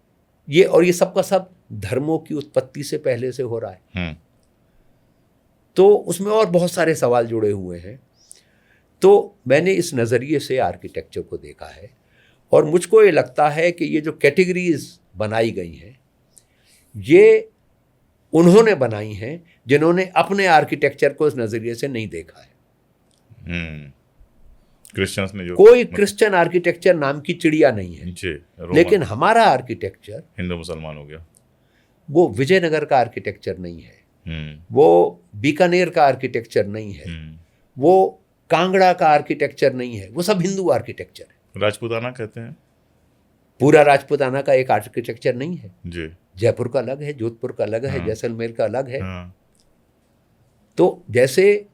ये सब का सब धर्मों की उत्पत्ति से पहले से हो रहा है। तो उसमें और बहुत सारे सवाल जुड़े हुए हैं। तो मैंने इस नज़रिए से आर्किटेक्चर को देखा है और मुझको ये लगता है कि ये जो कैटेगरीज बनाई गई हैं ये उन्होंने बनाई हैं जिन्होंने अपने आर्किटेक्चर को इस नज़रिए से नहीं देखा है। क्रिश्चियंस ने कोई क्रिश्चियन आर्किटेक्चर नाम की चिड़िया नहीं है जी, लेकिन हमारा आर्किटेक्चर हिंदू मुसलमान हो गया। वो विजयनगर का आर्किटेक्चर नहीं है, वो बीकानेर का आर्किटेक्चर नहीं है, वो कांगड़ा का आर्किटेक्चर नहीं है, वो सब हिंदू आर्किटेक्चर है। राजपूताना कहते हैं, पूरा राजपूताना का एक आर्किटेक्चर नहीं है जी। जयपुर का अलग है, जोधपुर का अलग है, जैसलमेर का अलग है। तो जैसे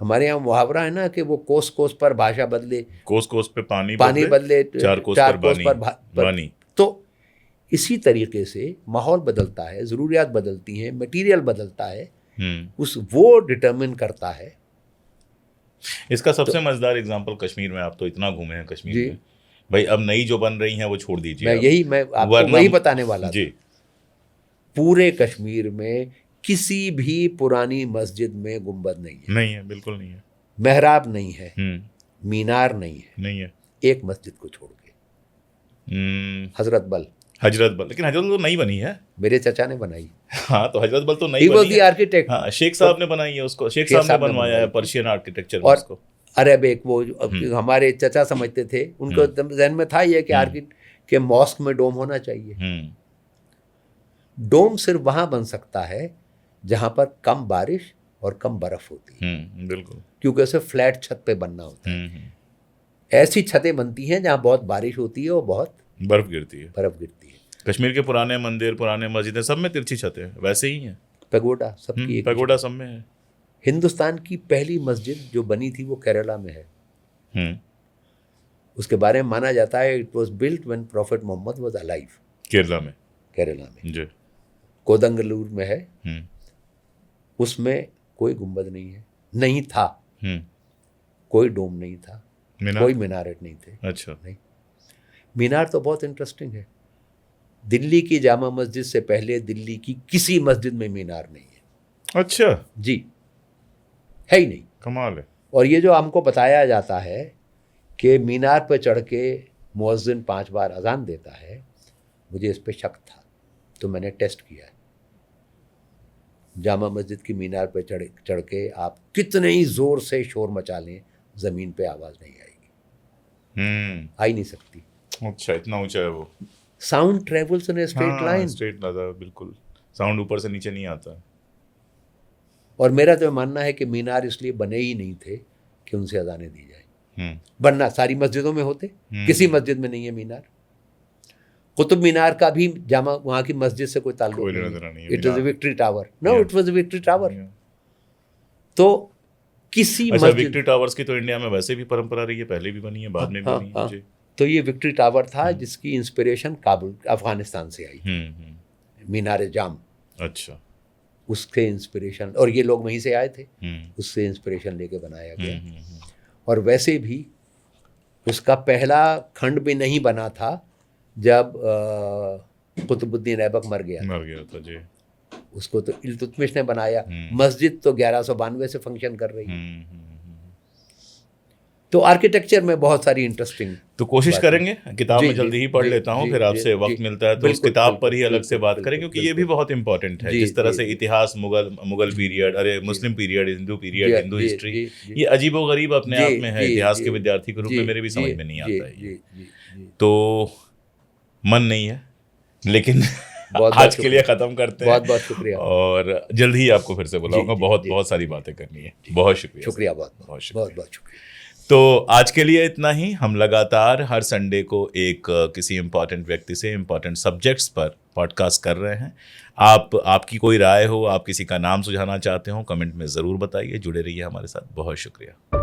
हमारे यहाँ मुहावरा है ना कि वो कोस कोस पर भाषा बदले, कोस कोस पे पानी बदले, चार कोस पर बानी। तो इसी तरीके से माहौल बदलता है, ज़रूरियात बदलती हैं, मटेरियल बदलता है, उस वो डिटरमिन करता है। इसका सबसे मजेदार एग्जांपल कश्मीर में, आप तो इतना घूमे हैं कश्मीर जी। में भाई, अब नई जो बन रही हैं वो छोड़ दीजिए। मैं आपको वरना- वही बताने वाला था। जी। पूरे कश्मीर में किसी भी पुरानी मस्जिद में गुंबद नहीं है, नहीं है, बिल्कुल नहीं है। मेहराब नहीं है, मीनार नहीं है, नहीं है। एक मस्जिद को छोड़ के, हजरत बल। हजरत बल, लेकिन हजरत बल तो नई बनी है। मेरे चचा ने बनाई। हाँ, तो हजरत बल तो नई He was बनी the है। architect। हाँ, शेख साहब ने बनाई है उसको, शेख साहब ने बनवाया है पर्शियन आर्किटेक्चर में और उसको। अरब वो हमारे चचा समझते थे, उनको जहन में था ये कि आर्किटेक्ट के मॉस्क में डोम होना चाहिए। डोम सिर्फ वहां बन सकता है जहां पर कम बारिश और कम बर्फ होती है, बिल्कुल, क्योंकि उसे फ्लैट छत पे बनना होता है। ऐसी छतें बनती हैं जहां बहुत बारिश होती है और बहुत बर्फ गिरती है। गिरती है। कश्मीर के पुराने मंदिर, पुराने मस्जिदें सब में तिरछी छतें वैसे ही हैं। पैगोडा सबकी एक। पैगोडा सब में है। हिंदुस्तान की पहली मस्जिद जो बनी थी वो केरला में है। उसके बारे में माना जाता है it was built when prophet Mohammed was alive. Kerala में जी। कोदंगलूर में है, उसमें कोई गुंबद नहीं है, नहीं था, कोई डोम नहीं था, कोई मीनारेट नहीं थे। अच्छा। नहीं, मीनार तो बहुत इंटरेस्टिंग है। दिल्ली की जामा मस्जिद से पहले दिल्ली की किसी मस्जिद में मीनार नहीं है। अच्छा जी, है ही नहीं। कमाल है। और ये जो हमको बताया जाता है कि मीनार पर चढ़ के मुअज्जिन 5 बार अजान देता है, मुझे इस पे शक था, तो मैंने टेस्ट किया है। जामा मस्जिद की मीनार पर चढ़ के आप कितने ही जोर से शोर मचा लें, जमीन पे आवाज नहीं आएगी, आ ही नहीं सकती। अच्छा, इतना ऊंचा है वो। Sound travels in a straight line. Straight line, बिल्कुल, साउंड ऊपर से नीचे नहीं आता। और मेरा तो मानना है कि मीनार इसलिए बने ही नहीं थे कि उनसे अजानें दी जाए, वरना सारी मस्जिदों में होते। किसी मस्जिद में नहीं है मीनार। कुतुब मीनार का भी जामा वहाँ की मस्जिद से कोई ताल्लुक नहीं। It was a victory tower. No, it was a victory tower. तो किसी मस्जिद, विक्ट्री टावर्स की तो इंडिया में वैसे भी परंपरा रही है, पहले भी बनी है, बाद में भी बनी है। तो ये विक्ट्री टावर था जिसकी इंस्पिरेशन काबुल, अफगानिस्तान से आई। मीनार जाम, अच्छा, उसके इंस्पिरेशन, और ये लोग वहीं से आए थे, उससे इंस्पिरेशन लेके बनाया गया। और वैसे भी उसका पहला खंड भी नहीं बना था जब कुतुबुद्दीन ऐबक मर गया था जी। उसको तो इल्तुतमिश ने बनाया। मस्जिद तो 1192 से फंक्शन कर रही है। तो आर्किटेक्चर में बहुत सारी इंटरेस्टिंग, तो कोशिश करेंगे, किताब में जल्दी ही पढ़ लेता हूँ, फिर आपसे वक्त मिलता है तो उस किताब पर ही अलग से बात करें, क्योंकि ये भी बहुत इंपॉर्टेंट है। जिस तरह से इतिहास, Mughal period, Muslim period, Hindu period, Hindu history, ये अजीबोगरीब अपने आप में है। इतिहास के विद्यार्थी के रूप में मेरे भी समझ में नहीं आता है, तो मन नहीं है, लेकिन आज के लिए खत्म करते हैं। बहुत बहुत शुक्रिया, और जल्द ही आपको फिर से बुलाऊंगा। बहुत सारी बातें करनी है। बहुत शुक्रिया, बहुत शुक्रिया। तो आज के लिए इतना ही। हम लगातार हर संडे को एक किसी इम्पॉर्टेंट व्यक्ति से इम्पॉर्टेंट सब्जेक्ट्स पर पॉडकास्ट कर रहे हैं। आपकी कोई राय हो, आप किसी का नाम सुझाना चाहते हो, कमेंट में ज़रूर बताइए। जुड़े रहिए हमारे साथ। बहुत शुक्रिया।